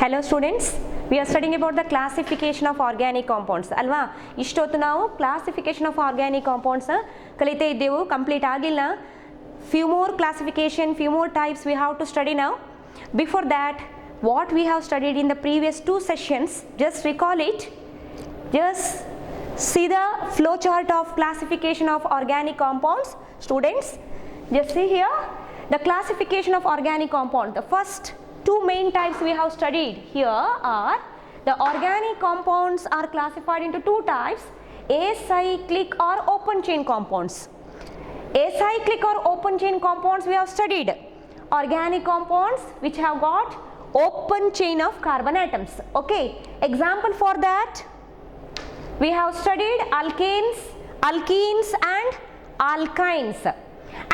Hello students, we are studying about the classification of organic compounds ಅಲ್ವಾ. ಇಷ್ಟೊತ್ತು ನಾವು classification of organic compounds ಕಲಿತಾ ಇದ್ದೆವು, ಕಂಪ್ಲೀಟ್ ಆಗಿಲ್ಲ. Few more classification, few more types we have to study now. Before that, what we have studied in the previous two sessions, just recall it. Just see the flow chart of classification of organic compounds. Students, just see here the classification of organic compound. The first two main types we have studied here are the organic compounds are classified into two types: acyclic or open chain compounds. Acyclic or open chain compounds we have studied. Organic compounds which have got open chain of carbon atoms. Okay, example for that we have studied alkanes, alkenes and alkynes.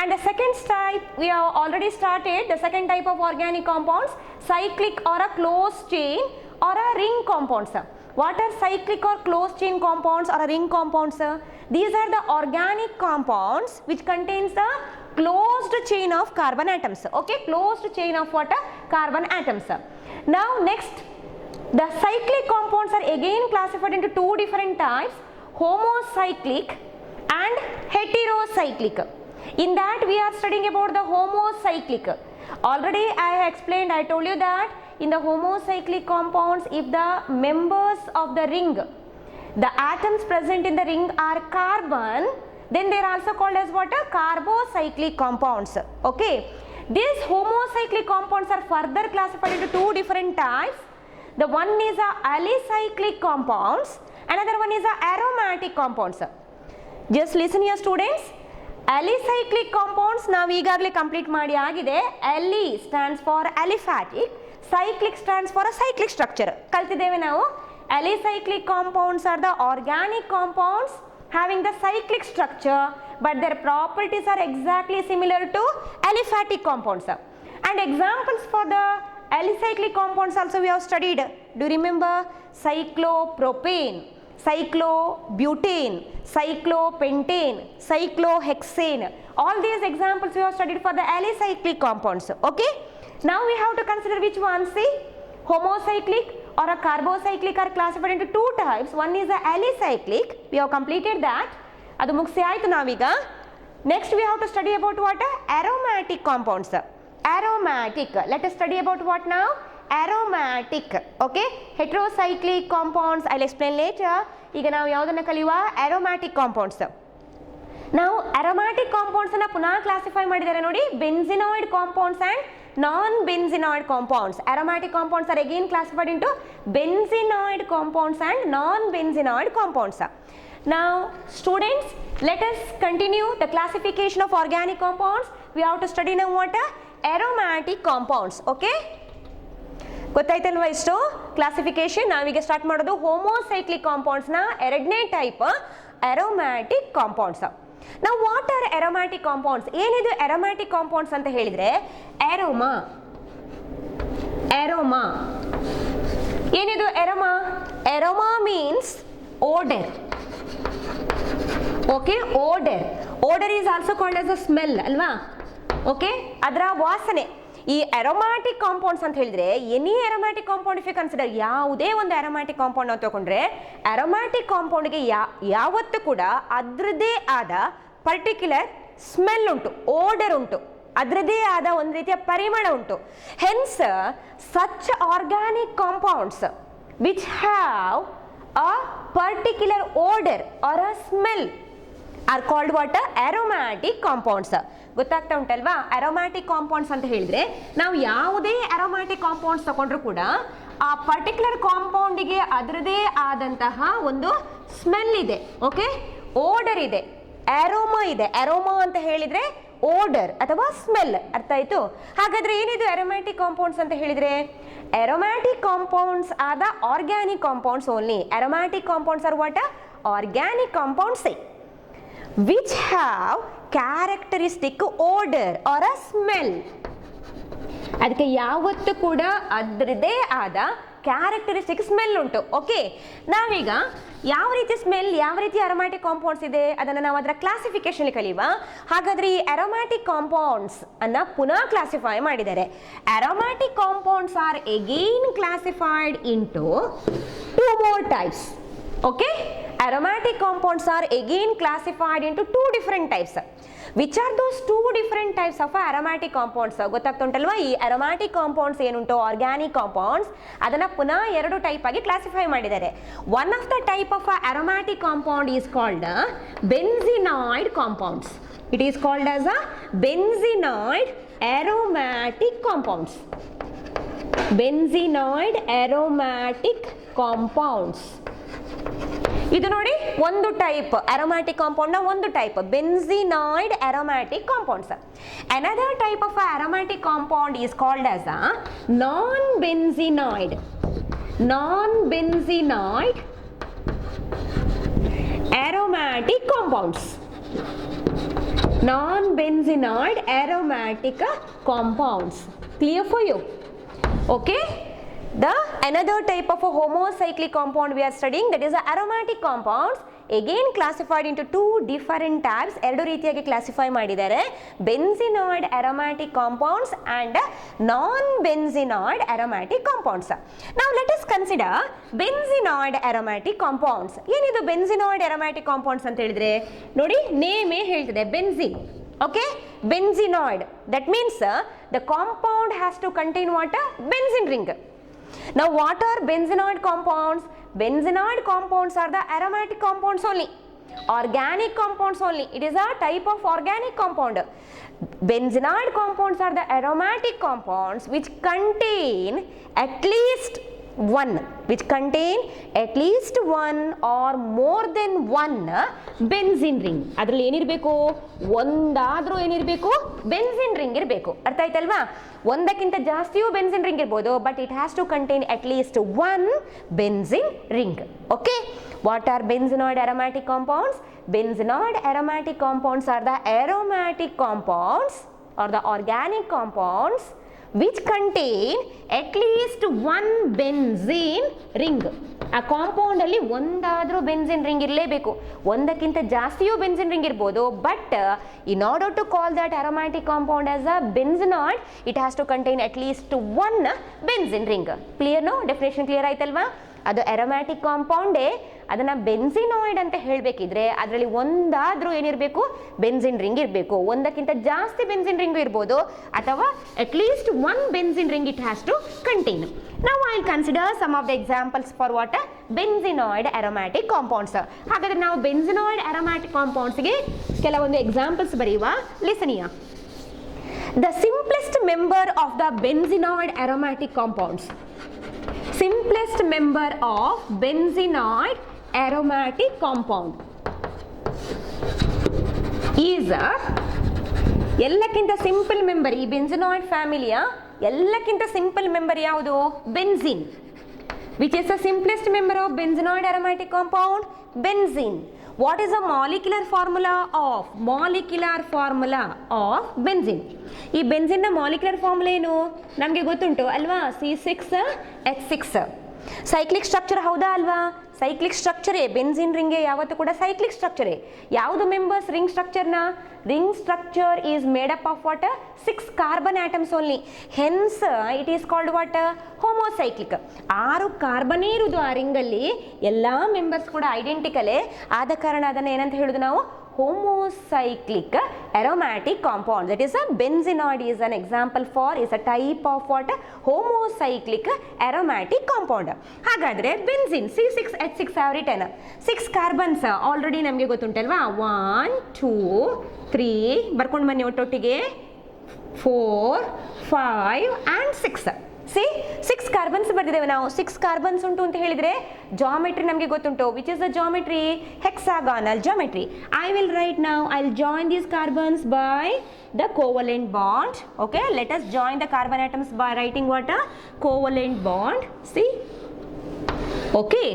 And the second type we have already started, the second type of organic compounds, cyclic or a closed chain or a ring compounds. What are cyclic or closed chain compounds or a ring compounds? These are the organic compounds which contains the closed chain of carbon atoms. Okay, closed chain of what? Carbon atoms. Now next, the cyclic compounds are again classified into two different types: homocyclic and heterocyclic. In that we are studying about the homocyclic. Already I have explained, I told you that in the homocyclic compounds, if the members of the ring, the atoms present in the ring are carbon, then they are also called as what? Carbocyclic compounds. Okay, these homocyclic compounds are further classified into two different types. The one is a alicyclic compounds, another one is a aromatic compounds. Just listen here students. Alicyclic compounds ನಾವು ಈಗಾಗಲೇ complete ಮಾಡಿ ಆಗಿದೆ. Ali stands for aliphatic, cyclic stands for a cyclic structure. ಕಲ್ತಿದ್ದೇವೆ ನಾವು. Alicyclic compounds are the organic compounds having the cyclic structure, but their properties are exactly similar to aliphatic compounds. And examples for the alicyclic compounds also we have studied. Do you remember? Cyclopropane, cyclobutane, cyclopentane, cyclohexane. All these examples we have studied for the alicyclic compounds. Okay, now we have to consider which one. See, homocyclic or a carbocyclic are classified into two types. One is the alicyclic, we have completed that, adu mugsi aitu naviga. Next we have to study about what? Aromatic compounds. Aromatic, let us study about what now? Aromatic. Okay, heterocyclic compounds I'll explain later. ಈಗ ನಾವು ಯಾವುದನ್ನು ಕಲಿಯುವ? aromatic compounds. ನಾವು aromatic compounds ಅನ್ನು ಪುನಃ classify ಮಾಡಿದ್ದಾರೆ ನೋಡಿ. benzenoid compounds and non-benzenoid compounds. Aromatic compounds are again classified into benzenoid compounds and non-benzenoid compounds. Now students, let us continue the classification of organic compounds. We have to study now what? Aromatic compounds. Okay, ಗೊತ್ತಾಯ್ತಲ್ವಾ ಇಷ್ಟು classification. ನಾವೀಗ start ಮಾಡೋದು ಹೋಮೋಸೈಕ್ಲಿಕ್ compounds ನ ಎರಡನೇ type, aromatic compounds. ನಾವು what are aromatic compounds? ಏನಿದು aromatic compounds ಅಂತ ಹೇಳಿದ್ರೆ, aroma, aroma ಏನಿದು? Aroma, aroma means odour. Okay, odour. Odour is also called as a smell ಅಲ್ವಾ? ಓಕೆ, ಅದರ ವಾಸನೆ. ಈ ಅರೋಮ್ಯಾಟಿಕ್ ಕಾಂಪೌಂಡ್ಸ್ ಅಂತ ಹೇಳಿದ್ರೆ, any aromatic compound if you consider, ಯಾವುದೇ ಒಂದು ಅರೋಮ್ಯಾಟಿಕ್ ಕಾಂಪೌಂಡ್ ನಾವು ತಗೊಂಡ್ರೆ, ಅರೋಮ್ಯಾಟಿಕ್ ಕಾಂಪೌಂಡ್ಗೆ ಯಾವತ್ತೂ ಕೂಡ ಅದರದೇ ಆದ ಪರ್ಟಿಕ್ಯುಲರ್ ಸ್ಮೆಲ್ ಉಂಟು, ಓಡರ್ ಉಂಟು, ಅದರದೇ ಆದ ಒಂದು ರೀತಿಯ ಪರಿಮಳ ಉಂಟು. Hence such organic compounds which have a particular odour or a smell are called what? Aromatic compounds. ಗೊತ್ತಾಗ್ತಾ ಉಂಟಲ್ವಾ? ಅರೋಮ್ಯಾಟಿಕ್ ಕಾಂಪೌಂಡ್ಸ್ ಅಂತ ಹೇಳಿದ್ರೆ, ನಾವು ಯಾವುದೇ ಅರೋಮ್ಯಾಟಿಕ್ ಕಾಂಪೌಂಡ್ಸ್ ತಗೊಂಡ್ರು ಕೂಡ ಆ ಪರ್ಟಿಕ್ಯುಲರ್ ಕಾಂಪೌಂಡಿಗೆ ಅದರದೇ ಆದಂತಹ ಒಂದು ಸ್ಮೆಲ್ ಇದೆ. ಓಕೆ, ಓಡರ್ ಇದೆ, ಅರೋಮಾ ಇದೆ. ಅರೋಮಾ ಅಂತ ಹೇಳಿದ್ರೆ ಓಡರ್ ಅಥವಾ ಸ್ಮೆಲ್. ಅರ್ಥ ಆಯ್ತು? ಹಾಗಾದ್ರೆ ಏನಿದು ಅರೋಮ್ಯಾಟಿಕ್ ಕಾಂಪೌಂಡ್ಸ್ ಅಂತ ಹೇಳಿದ್ರೆ, ಅರೋಮ್ಯಾಟಿಕ್ ಕಾಂಪೌಂಡ್ಸ್ ಆದ organic compounds only. Aromatic compounds are what? Organic compounds which have characteristic odor or a smell. ಅದಕ್ಕೆ ಯಾವತ್ತೂ ಕೂಡ ಅದರದೇ ಆದ ಕ್ಯಾರೆಕ್ಟರಿಸ್ಟಿಕ್ ಸ್ಮೆಲ್ ಉಂಟು. ಓಕೆ, ನಾವೀಗ ಯಾವ ರೀತಿ ಸ್ಮೆಲ್, ಯಾವ ರೀತಿ ಅರೋಮ್ಯಾಟಿಕ್ ಕಾಂಪೌಂಡ್ಸ್ ಇದೆ ಅದನ್ನು ನಾವು ಅದರ ಕ್ಲಾಸಿಫಿಕೇಶನ್ ಕಲಿಯುವ. ಹಾಗಾದ್ರೆ ಈ ಅರೋಮ್ಯಾಟಿಕ್ ಕಾಂಪೌಂಡ್ಸ್ ಅನ್ನ ಪುನಃ ಕ್ಲಾಸಿಫೈ ಮಾಡಿದ್ದಾರೆ. Aromatic compounds are again classified into 2 more types. Okay, aromatic compounds are again classified into 2 different types. Which are those 2 different types of aromatic compounds? ಗೊತ್ತಾಗ್ತುಂಟಲ್ವಾ? ಈ aromatic compounds ಏನುಂಟು organic compounds ಅದನ್ನ ಪುನಃ 2 type ಆಗಿ classify ಮಾಡಿದ್ದಾರೆ. One of the type of aromatic compound is called benzenoid compounds. It is called as a benzenoid aromatic compounds. Benzenoid aromatic compounds. ಇದು ನೋಡಿ ಒಂದು type aromatic compound ನ ಒಂದು type benzenoid aromatic compounds. Another type of aromatic compound is called as a non-benzenoid aromatic compounds. Non-benzenoid aromatic compounds. Clear for you? Okay. The another type of a homocyclic compound we are studying, that is the aromatic compounds, again classified into 2 different types. 2 ರೀತಿಯಾಗಿ classify ಮಾಡಿದ್ದಾರೆ, benzenoid aromatic compounds and non-benzenoid aromatic compounds. Now let us consider benzenoid aromatic compounds. ಏನಿದು benzenoid aromatic compounds ಅಂತ ಹೇಳಿದ್ರೆ ನೋಡಿ, ನೇಮೇ ಹೇಳ್ತಿದೆ benzene. Okay, benzenoid, that means the compound has to contain what? Benzene ring. Now what are benzenoid compounds? Benzenoid compounds are the aromatic compounds only, organic compounds only. It is a type of organic compound. Benzenoid compounds are the aromatic compounds which contain at least one or more than one benzene ring. ಅದರಲ್ಲಿ ಏನಿರಬೇಕು? ಒಂದಾದ್ರೂ ಏನಿರಬೇಕು? Benzene ring ಇರಬೇಕು. ಅರ್ಥ ಆಯ್ತಲ್ವಾ? ಒಂದಕ್ಕಿಂತ ಜಾಸ್ತಿಯೂ benzene ring ಇರ್ಬೋದು, but it has to contain at least 1 benzene ring. Okay, what are benzenoid aromatic compounds? Benzenoid aromatic compounds are the aromatic compounds or the organic compounds which contain at least 1 benzene ring. ಆ compound ಅಲ್ಲಿ ಒಂದಾದ್ರೂ benzene ring ಇರಲೇಬೇಕು. ಒಂದಕ್ಕಿಂತ ಜಾಸ್ತಿಯೂ benzene ring ಇರ್ಬೋದು, but in order to call that aromatic compound as a benzenoid, it has to contain at least 1 benzene ring. Clear no? Definition clear ಆಯ್ತಲ್ವಾ? ಅದು aromatic compound, ಅದನ್ನ ಬೆನ್ಸಿನಾಯ್ಡ್ ಅಂತ ಹೇಳಬೇಕಿದ್ರೆ ಅದರಲ್ಲಿ ಒಂದಾದ್ರೂ ಏನಿರಬೇಕು? ಬೆನ್ಸಿನ್ ರಿಂಗ್ ಇರಬೇಕು. ಒಂದಕ್ಕಿಂತ ಜಾಸ್ತಿ ಬೆನ್ಸಿನ್ ರಿಂಗ್ ಇರ್ಬೋದು, ಅಥವಾ at least 1 benzene ring it has to contain. Now I will consider some of the examples for what? Benzenoid aromatic compounds. ಹಾಗಾದ್ರೆ ನಾವು benzenoid aromatic compounds ಗೆ ಕೆಲವೊಂದು ಎಕ್ಸಾಂಪಲ್ಸ್ ಬರೆಯುವ. Listen here. The simplest member of the benzenoid aromatic compounds. Simplest member of benzenoid aromatic compound is ಎಲ್ಲಕ್ಕಿಂತ simple member ಈ ಬೆನ್ಸಿನಾಯ್ಡ್ ಫ್ಯಾಮಿಲಿಯ ಎಲ್ಲಕ್ಕಿಂತ simple member ಯಾವುದು? Benzene. Which is the simplest member of benzenoid aromatic compound? Benzene. What is the molecular formula of benzene? ಈ benzene ನ molecular formula ಏನು ನಮಗೆ ಗೊತ್ತುಂಟು ಅಲ್ವಾ? C6H6. ಸೈಕ್ಲಿಕ್ ಸ್ಟ್ರಕ್ಚರ್ ಹೌದಾ ಅಲ್ವಾ? ಸೈಕ್ಲಿಕ್ ಸ್ಟ್ರಕ್ಚರೇ ಬೆನ್ಸಿನ್ ರಿಂಗ್ಗೆ ಯಾವತ್ತೂ ಕೂಡ ಸೈಕ್ಲಿಕ್ ಸ್ಟ್ರಕ್ಚರೇ. ಯಾವುದು ಮೆಂಬರ್ಸ್ ರಿಂಗ್ ಸ್ಟ್ರಕ್ಚರ್ನ? Ring structure is made up of what? 6 carbon atoms only. Hence it is called what? Homocyclic. 6 carbon ಇರುವುದು ಆ ರಿಂಗಲ್ಲಿ, ಎಲ್ಲ ಮೆಂಬರ್ಸ್ ಕೂಡ ಐಡೆಂಟಿಕಲೇ ಆದ ಕಾರಣ ಅದನ್ನು ಏನಂತ ಹೇಳುದು ನಾವು? homocyclic aromatic compound. That is a benzenoid is an example for, is a type of what? Homocyclic aromatic compound. ಹಾಗಾದ್ರೆ benzene C6H6 have written 6 carbons already ನಮಗೆ ಗೊತ್ತುಂಟಲ್ವಾ? 1 2 3 ಬರ್ಕೊಂಡು ಬನ್ನಿ ಒಟ್ಟೊಟ್ಟಿಗೆ 4 5 and 6. See, 6 carbons ಬರ್ತಿದ್ದೇವೆ ನಾವು. 6 carbons ಉಂಟು ಅಂತ ಹೇಳಿದ್ರೆ ಜಾಮೆಟ್ರಿ ನಮಗೆ ಗೊತ್ತುಂಟು. Which is the geometry? Hexagonal geometry. I will write now. I'll join these carbons by the covalent bond. Okay, let us join the carbon atoms by writing what? A covalent bond. See. Okay.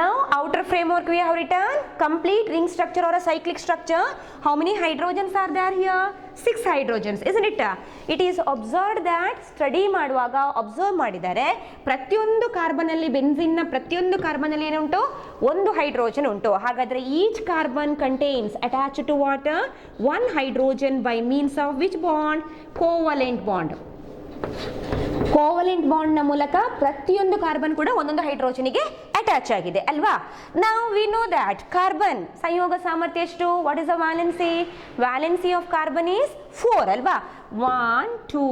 Now out outer framework we have written complete ring structure or a cyclic structure. How many hydrogens are there here? 6 hydrogens, isn't it? It is observed that study ಮಾಡುವಾಗ observe ಮಾಡಿದ್ದಾರೆ ಪ್ರತಿಯೊಂದು carbon ಅಲ್ಲಿ ಬೆನ್ಜಿನ್ ನ ಪ್ರತಿಯೊಂದು carbon ಅಲ್ಲಿ ಏನುಂಟು ಒಂದು hydrogen ಉಂಟು. ಹಾಗಾದ್ರೆ each carbon contains attached to water one hydrogen by means of which bond? Covalent bond. Covalent bond ನ ಮೂಲಕ ಪ್ರತಿಯೊಂದು ಕಾರ್ಬನ್ ಕೂಡ ಒಂದೊಂದು ಹೈಡ್ರೋಜನ್ಗೆ ಅಟ್ಯಾಚ್ ಆಗಿದೆ ಅಲ್ವಾ. ನಾವು ವಿ ನೋ ದ್ಯಾಟ್ ಕಾರ್ಬನ್ ಸಂಯೋಗ ಸಾಮರ್ಥ್ಯ ಎಷ್ಟು? What is the valency? Valency of carbon is 4 ಅಲ್ವಾ. 1 2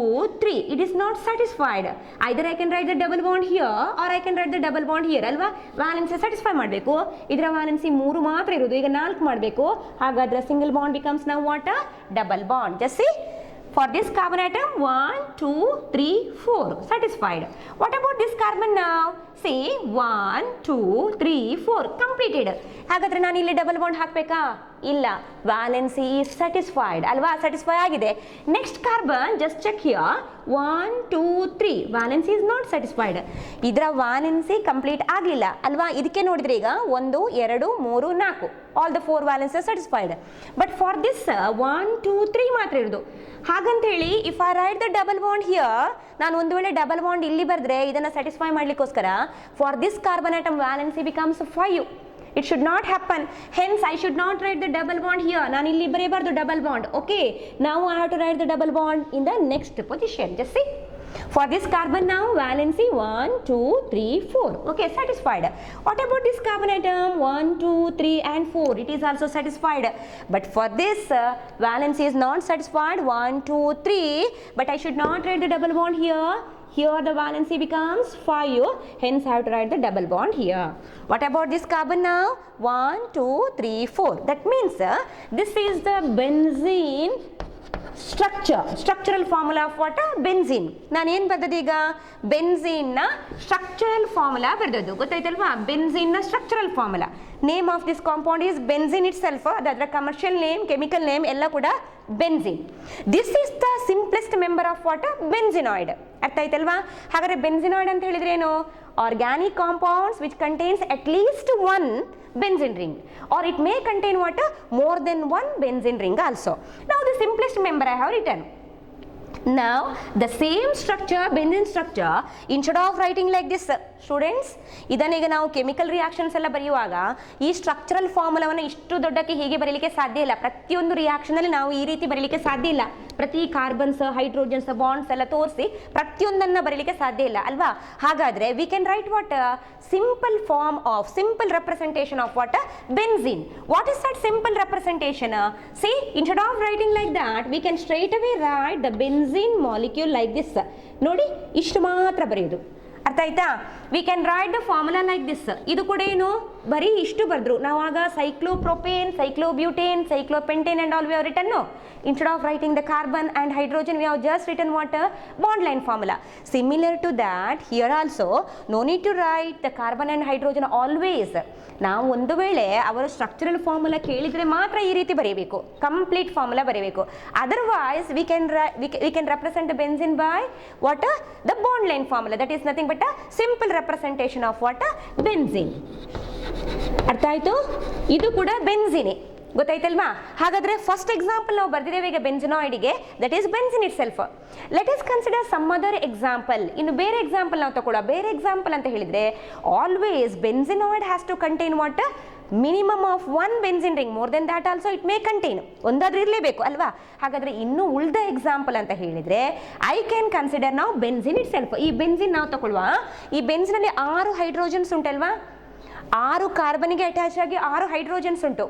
3. It is not satisfied. Either I can write the double bond here or I can write the double bond here ಅಲ್ವಾ. Valency satisfy ಮಾಡಬೇಕು. ಇದರ valency 3 ಮಾತ್ರ ಇರೋದು, ಈಗ 4 ಮಾಡಬೇಕು. ಹಾಗಾದ್ರೆ single bond becomes now what? Double bond. Just C for this carbon atom 1 2 3 4 satisfied. What about this carbon now? See 1 2 3 4 completed. ಹಾಗಾದ್ರೆ ನಾನು ಇಲ್ಲಿ ಡಬಲ್ ಬಾಂಡ್ ಹಾಕಬೇಕಾ? ಇಲ್ಲ, ವ್ಯಾಲೆನ್ಸಿ ಈಸ್ ಸ್ಯಾಟಿಸ್ಫೈಡ್ ಅಲ್ವಾ, ಸ್ಯಾಟಿಸ್ಫೈ ಆಗಿದೆ. Next carbon just check here 1 2 3 valency is not satisfied. ಇದರ valency complete ಆಗಲಿಲ್ಲ ಅಲ್ವಾ. ಇದಕ್ಕೆ ನೋಡಿದ್ರೆ ಈಗ 1 2 3 4 all the 4 valency satisfied. But for this 1 2 3 ಮಾತ್ರ ಇರೋದು. ಹಾಗಂತ ಹೇಳಿ if I write the double bond here, ನಾನು ಒಂದು ವೇಳೆ ಡಬಲ್ ಬಾಂಡ್ ಇಲ್ಲಿ ಬರೆದ್ರೆ ಇದನ್ನು ಸ್ಯಾಟಿಸ್ಫೈ ಮಾಡಲಿಕ್ಕೋಸ್ಕರ for this carbon atom valency becomes 5. It should not happen. Hence, I should not write the double bond here. ನಾನು ಇಲ್ಲಿ ಬರೆಯಬಾರದು double bond. Okay. Now I have to write the double bond in the next position. Just see. For this carbon now, valency 1, 2, 3, 4. Okay, satisfied. What about this carbon atom? 1, 2, 3 and 4. It is also satisfied. But for this, valency is not satisfied. 1, 2, 3. But I should not write the double bond here. Here the valency becomes 5. Hence, I have to write the double bond here. What about this carbon now? 1, 2, 3, 4. That means this is the benzene structural formula of what? Benzene. ನಾನು ಏನು ಬರೆದದ್ದು ಈಗ? Benzene ನ structural formula ಬರೆದದ್ದು ಗೊತ್ತಾಯ್ತಲ್ವಾ. Benzene ನ structural formula. Name of this compound is benzene itself. ಅದರ commercial name, chemical name ಎಲ್ಲ ಕೂಡ benzene. This is the simplest member of what? Benzenoid. ಅರ್ಥ ಆಯ್ತಲ್ವಾ. ಹಾಗಾದ್ರೆ ಬೆನ್ಝಿನಾಯ್ಡ್ ಅಂತ ಹೇಳಿದ್ರೆ ಏನು? Organic compounds which contains at least one benzene ring, or it may contain what? More than one benzene ring also. Now the simplest member I have written. Now the same structure, benzene structure, instead of writing like this, students, ಇದನ್ನೀಗ ನಾವು chemical reactions ಎಲ್ಲ ಬರೆಯುವಾಗ ಈ structural ಫಾರ್ಮುಲಾವನ್ನು ಇಷ್ಟು ದೊಡ್ಡಕ್ಕೆ ಹೀಗೆ ಬರೀಲಿಕ್ಕೆ ಸಾಧ್ಯ ಇಲ್ಲ. ಪ್ರತಿಯೊಂದು ರಿಯಾಕ್ಷನ್ ಅಲ್ಲಿ ನಾವು ಈ ರೀತಿ ಬರೀಲಿಕ್ಕೆ ಸಾಧ್ಯ ಇಲ್ಲ. ಪ್ರತಿ ಕಾರ್ಬನ್ಸ್, ಹೈಡ್ರೋಜನ್ಸ್, ಬಾಂಡ್ಸ್ ಎಲ್ಲ ತೋರಿಸಿ ಪ್ರತಿಯೊಂದನ್ನು ಬರೀಲಿಕ್ಕೆ ಸಾಧ್ಯ ಇಲ್ಲ ಅಲ್ವಾ. ಹಾಗಾದ್ರೆ we can write what? Simple form of, simple representation of what? Benzene. What is that simple representation? See, instead of writing like that, we can straight away write the benzene molecule like this. ನೋಡಿ, ಇಷ್ಟು ಮಾತ್ರ ಬರೆಯೋದು. ಅರ್ಥ ಆಯ್ತಾ? We can write the formula like this. ಇದು ಕೂಡ ಏನು? ಬರೀ ಇಷ್ಟು ಬರೆದ್ರು. ನಾವಾಗ cyclopropane, cyclobutane, cyclopentane and all we have written. No, instead of writing the carbon and hydrogen, we have just written what? Bond line formula. Similar to that, here also no need to write the carbon and hydrogen always. ನಾವು ಒಂದು ವೇಳೆ ಅವರು structural formula ಕೇಳಿದರೆ ಮಾತ್ರ ಈ ರೀತಿ ಬರೀಬೇಕು, complete formula ಬರೀಬೇಕು. Otherwise we can represent the benzene by what? The bond line formula. That is nothing but a simple representation of what? Benzene. ಅರ್ಥ ಆಯ್ತು? ಇದು ಕೂಡ ಬೆನ್ಝೀನೆ, ಗೊತ್ತಾಯ್ತಲ್ವಾ. ಹಾಗಾದ್ರೆ ಫಸ್ಟ್ ಎಕ್ಸಾಂಪಲ್ ನಾವು ಬರ್ದಿದ್ದೇವೆ ಈಗ ಬೆನ್ಝಿನಾಯ್ಡ್ಗೆ, that is benzene itself. Let is consider some other example. ಇನ್ನು ಬೇರೆ ಎಕ್ಸಾಂಪಲ್ ನಾವು ತಗೊಳ್ಳೋ. ಬೇರೆ ಎಕ್ಸಾಂಪಲ್ ಅಂತ ಹೇಳಿದ್ರೆ always benzenoid has to contain what? Minimum of 1 benzene ring. More then that also it may contain. ಒಂದಾದ್ರೂ ಇರಲೇಬೇಕು ಅಲ್ವಾ. ಹಾಗಾದ್ರೆ ಇನ್ನು ಉಳಿದ ಎಕ್ಸಾಂಪಲ್ ಅಂತ ಹೇಳಿದ್ರೆ ಐ ಕ್ಯಾನ್ ಕನ್ಸಿಡರ್ ನಾವು ಬೆನ್ಝೀನ್ ಇಟ್ ಸೆಲ್ಫ್. ಈ ಬೆನ್ಝೀನ್ ನಾವು ತಗೊಳ್ಳುವ. ಈ ಬೆನ್ಝೀನಲ್ಲಿ 6 ಹೈಡ್ರೋಜನ್ಸ್ ಉಂಟಲ್ವಾ. 6 ಕಾರ್ಬನ್ಗೆ ಅಟ್ಯಾಚ್ ಆಗಿ 6 ಹೈಡ್ರೋಜನ್ಸ್ ಉಂಟು.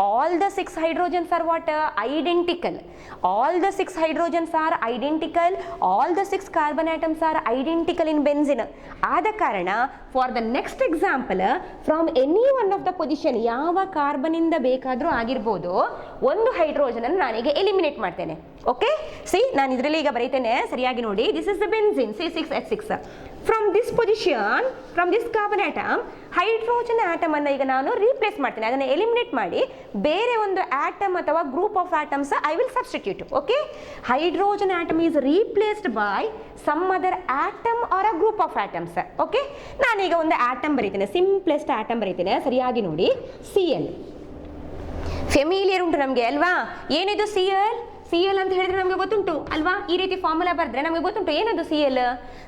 All the 6 hydrogens are what? Identical. All the 6 hydrogens are identical. All the 6 carbon atoms are identical in benzene. ಆದ ಕಾರಣ for the next example, from any one of the position, ಯಾವ ಕಾರ್ಬನಿಂದ ಬೇಕಾದರೂ ಆಗಿರ್ಬೋದು, ಒಂದು hydrogen ಅನ್ನು ನಾನೀಗ ಎಲಿಮಿನೇಟ್ ಮಾಡ್ತೇನೆ. ಓಕೆ, ಸಿ, ನಾನು ಇದರಲ್ಲಿ ಈಗ ಬರೀತೇನೆ, ಸರಿಯಾಗಿ ನೋಡಿ. This is the benzene, C6H6. From this position, from this carbon atom, hydrogen atom ಅನ್ನು ಈಗ ನಾನು ರೀಪ್ಲೇಸ್ ಮಾಡ್ತೀನಿ, ಅದನ್ನು ಎಲಿಮಿನೇಟ್ ಮಾಡಿ ಬೇರೆ ಒಂದು ಆಟಮ್ ಅಥವಾ group of atoms I will substitute. Okay, hydrogen atom is replaced by some other atom or a group of atoms. Okay, ನಾನೀಗ ಒಂದು ಆಟಮ್ ಬರೀತೇನೆ, ಸಿಂಪ್ಲೆಸ್ಟ್ ಆಟಮ್ ಬರೀತೇನೆ, ಸರಿಯಾಗಿ ನೋಡಿ. Cl ಫೆಮಿಲಿಯರ್ ಉಂಟು ನಮಗೆ ಅಲ್ವಾ? ಏನಿದು Cl? Cl ಅಂತ ಹೇಳಿದ್ರೆ ನಮಗೆ ಗೊತ್ತುಂಟು ಅಲ್ವಾ? ಈ ರೀತಿ ಫಾರ್ಮುಲಾ ಬರೆದ್ರೆ ನಮಗೆ ಗೊತ್ತುಂಟು ಏನದು Cl.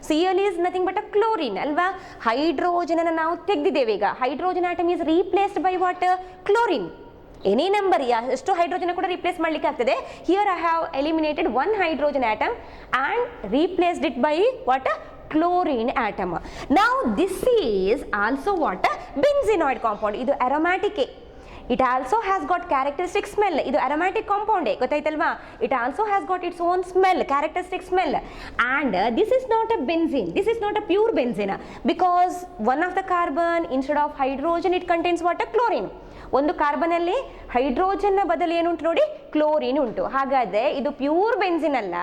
Cl is nothing but a chlorine ಅಲ್ವಾ? ಹೈಡ್ರೋಜನ್ ಅನ್ನು ನಾವು ತೆಗೆದಿದ್ದೇವೆ. ಈಗ hydrogen atom is replaced by what? Chlorine. Any number, ಎಷ್ಟು ಹೈಡ್ರೋಜನ್ ಕೂಡ ರೀಪ್ಲೇಸ್ ಮಾಡಲಿಕ್ಕೆ ಆಗ್ತದೆ. Here I have eliminated one hydrogen atom and replaced it by what? chlorine atom. Now this is also what? Benzenoid compound. ಇದು aromatic. It also has got characteristic smell. ಇದು aromatic compound ಗೊತ್ತಾಯ್ತಲ್ವಾ? It also has got its own smell, characteristic smell. And this is not a benzene. This is not a pure benzene because one of the carbon instead of hydrogen it contains what? A chlorine. ಒಂದು carbon ಅಲ್ಲಿ hydrogen ಬದಲು ಏನುಂಟು ನೋಡಿ? Chlorine ಉಂಟು. ಹಾಗಾದ್ರೆ ಇದು pure benzene ಅಲ್ಲ,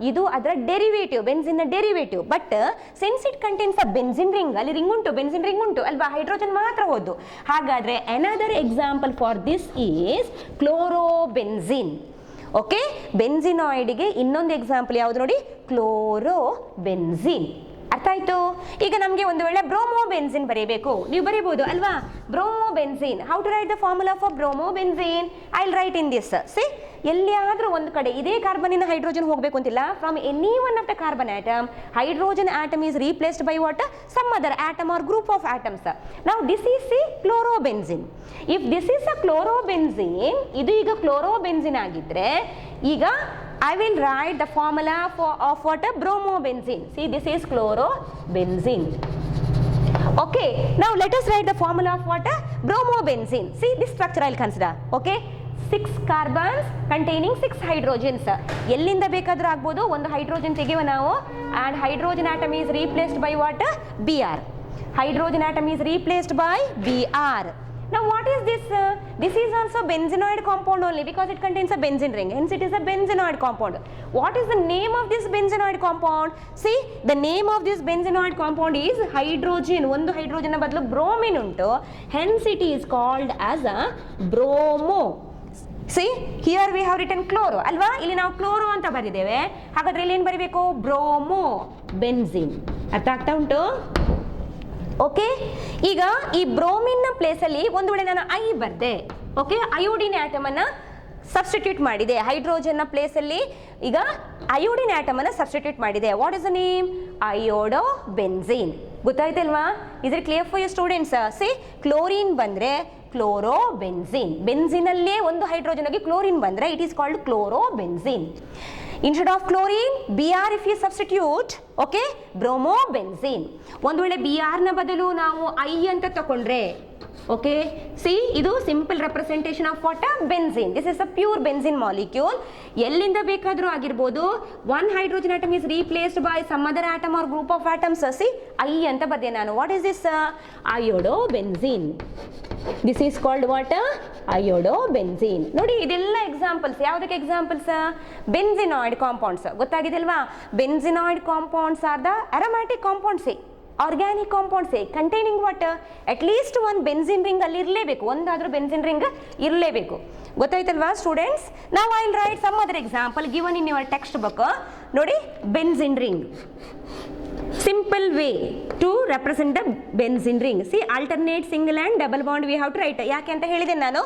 ಇದು ಅದರ derivative, benzene derivative. But since it contains a benzene ring, ಅಲ್ಲಿ ರಿಂಗ್ ಉಂಟು, ಬೆನ್ಸಿನ್ ರಿಂಗ್ ಉಂಟು ಅಲ್ವಾ? ಹೈಡ್ರೋಜನ್ ಮಾತ್ರ ಹೋದ್ದು. ಹಾಗಾದ್ರೆ another example for this is chlorobenzene. Okay, ಬೆನ್ಸಿನಾಯ್ಡ್ಗೆ ಇನ್ನೊಂದು ಎಕ್ಸಾಂಪಲ್ ಯಾವುದು ನೋಡಿ? ಕ್ಲೋರೋಬೆನ್ಸಿನ್. ಅರ್ಥ ಆಯ್ತು? ಈಗ ನಮಗೆ ಒಂದು ವೇಳೆ ಬ್ರೋಮೋಬೆನ್ಸಿನ್ ಬರೀಬೇಕು, ನೀವು ಬರೀಬಹುದು ಅಲ್ವಾ? Bromobenzene, how to write the formula for bromobenzene? I will write in this. See, ಎಲ್ಲಿಯಾದರೂ ಒಂದು ಕಡೆ ಇದೇ ಕಾರ್ಬನಿನ ಹೈಡ್ರೋಜನ್ ಹೋಗಬೇಕು ಅಂತಿಲ್ಲ. From any one of the carbon atom, hydrogen atom is replaced by what? Some other atom or group of atoms. ನಾವು this is see chlorobenzene. If this is a chlorobenzene, ಇದು ಈಗ ಕ್ಲೋರೋಬೆನ್ಸಿನ್ ಆಗಿದ್ರೆ ಈಗ I will write the formula of what? Bromobenzene. See, this is chlorobenzene. Okay, now let us write the formula of what? Bromobenzene. See, this structure I will consider. Okay, 6 carbons containing 6 hydrogens. ಎಲ್ಲಿಂದ ಬೇಕಾದರೂ ಆಗ್ಬೋದು. ಒಂದು hydrogen ತೆಗೆಯುವ ನಾವು, and hydrogen atom is replaced by what? Br. Hydrogen atom is replaced by Br. Now what is this? This is also benzenoid compound only because it contains a benzene ring. Hence it is a benzenoid compound. What is the name of this benzenoid compound? See, the name of this benzenoid compound is hydrogen. ಒಂದು hydrogen ಬದಲು bromine ಉಂಟು. Hence it is called as a bromo. See, here we have written chloro ಅಲ್ವಾ? ಇಲ್ಲಿ ನಾವು chloro ಅಂತ ಬರೆದಿದ್ದೇವೆ. ಹಾಗಾದ್ರೆ ಇಲ್ಲಿ ಏನು ಬರೀಬೇಕು? Bromo benzene. ಅರ್ಥ ಆಗ್ತಾ ಉಂಟು? ಓಕೆ, ಈಗ ಈ ಬ್ರೋಮಿನ್ ಪ್ಲೇಸಲ್ಲಿ ಒಂದು ವೇಳೆ ನಾನು ಐ ಬರ್ದೆ, ಓಕೆ, ಅಯೋಡಿನ್ ಆಟಮ್ ಅನ್ನ ಸಬ್ಸ್ಟಿಟ್ಯೂಟ್ ಮಾಡಿದೆ. ಹೈಡ್ರೋಜನ್ನ ಪ್ಲೇಸಲ್ಲಿ ಈಗ ಅಯೋಡಿನ್ ಆಟಮ್ ಅನ್ನ ಸಬ್ಸ್ಟಿಟ್ಯೂಟ್ ಮಾಡಿದೆ. What is the name? Iodo benzene. ಗೊತ್ತಾಯ್ತಲ್ವಾ? Is it clear for you students? See, chlorine ಬಂದ್ರೆ ಕ್ಲೋರೋ ಬೆನ್ಸಿನ್, ಬೆನ್ಸಿನಲ್ಲೇ ಒಂದು ಹೈಡ್ರೋಜನ್ ಆಗಿ ಕ್ಲೋರಿನ್ ಬಂದ್ರೆ it is called chloro benzene. Instead of chlorine, Br if you substitute, okay, bromobenzene. ಒಂದು ವೇಳೆ Br ನ ಬದಲು ನಾವು I ಅಂತ ತಕೊಂಡ್ರೆ, okay, see, ಇದು simple representation of what? Benzene. This is a pure benzene molecule. ಎಲ್ಲಿಂದ ಬೇಕಾದರೂ ಆಗಿರ್ಬೋದು. One hydrogen atom is replaced by some other atom or group of atoms. See, I ಅಂತ ಬರ್ದೆ ನಾನು. What is this? Iodobenzene. This is called what? Iodobenzene. ನೋಡಿ, ಇದೆಲ್ಲ examples. ಯಾವುದಕ್ಕೆ examples? Benzenoid compounds. ಗೊತ್ತಾಗಿದೆಲ್ವಾ? Benzenoid compounds are the aromatic compounds, organic compounds containing what? At least ಒಂದು benzene ring ಅಲ್ಲಿ ಇರಲೇಬೇಕು, ಒಂದಾದ್ರೂ ಬೆನ್ಸಿನ್ ರಿಂಗ್ ಇರಲೇಬೇಕು. ಗೊತ್ತಾಯ್ತಲ್ವಾ ಸ್ಟೂಡೆಂಟ್ಸ್? ನಾವು I will write some other example given in your textbook. ನೋಡಿ, benzene ring. Simple way to represent the benzene ring. See, alternate single and double bond we have to write. ಯಾಕೆ ಅಂತ ಹೇಳಿದೆ ನಾನು,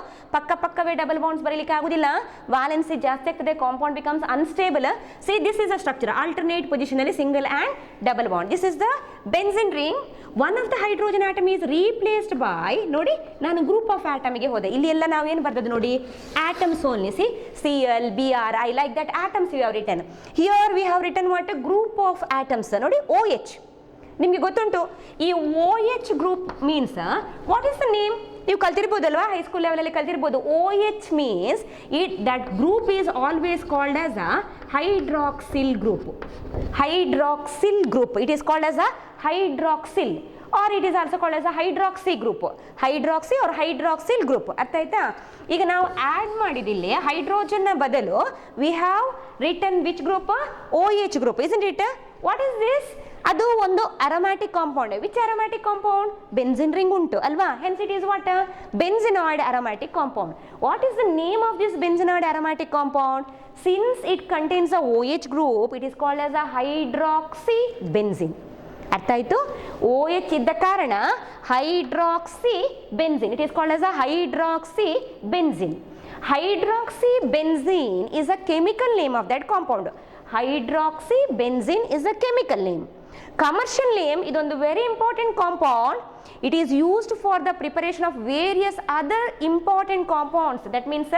ಪಕ್ಕವೇ double bonds ಬರೀಲಿಕ್ಕೆ ಆಗುದಿಲ್ಲ, valency ಜಾಸ್ತಿ ಆಗ್ತದೆ, compound becomes unstable. See, this is a structure, alternate position ಅಲ್ಲಿ single and double bond. This is the benzene ring. One of the hydrogen atom is replaced by, ನೋಡಿ, ನಾನು ಗ್ರೂಪ್ ಆಫ್ ಆಟಮ್ಗೆ ಹೋದೆ. ಇಲ್ಲಿ ಎಲ್ಲ ನಾವು ಏನು ಬರ್ತದೆ ನೋಡಿ? Atoms only. C, Cl, Br, I like that atoms we have written. Here we have written what? A group of atoms. ನೋಡಿ, OH. ನಿಮಗೆ ಗೊತ್ತುಂಟು ಈ OH group means what is the name? ನೀವು ಕಲ್ತಿರ್ಬೋದಲ್ವಾ, ಹೈಸ್ಕೂಲ್ ಲೆವೆಲಲ್ಲಿ ಕಲ್ತಿರ್ಬೋದು. OH means that group is always called as a hydroxyl group. Hydroxyl group, it is called as a hydroxyl, or it is also called as a hydroxy group. Hydroxy or hydroxyl group. ಅರ್ಥ ಆಯ್ತಾ? ಈಗ ನಾವು add ಮಾಡಿದಿಲ್ಲಿ hydrogen ಬದಲು we have written which group? OH group, isn't it? What is this? ಅದು ಒಂದು aromatic compound. Which aromatic compound? Benzene ring untu alva, hence it is what? Benzenoid aromatic compound. What is the name of this benzenoid aromatic compound? Since it contains a OH group, it is called as a hydroxybenzene. ಅರ್ಥ ಆಯಿತು? OH ಇದ್ದ ಕಾರಣ hydroxybenzene, it is called as a hydroxybenzene. Hydroxybenzene is a chemical name of that compound. Hydroxybenzene is a chemical name. Commercial name, ಇದೊಂದು very important compound. It is used for the preparation of various other important compounds. That means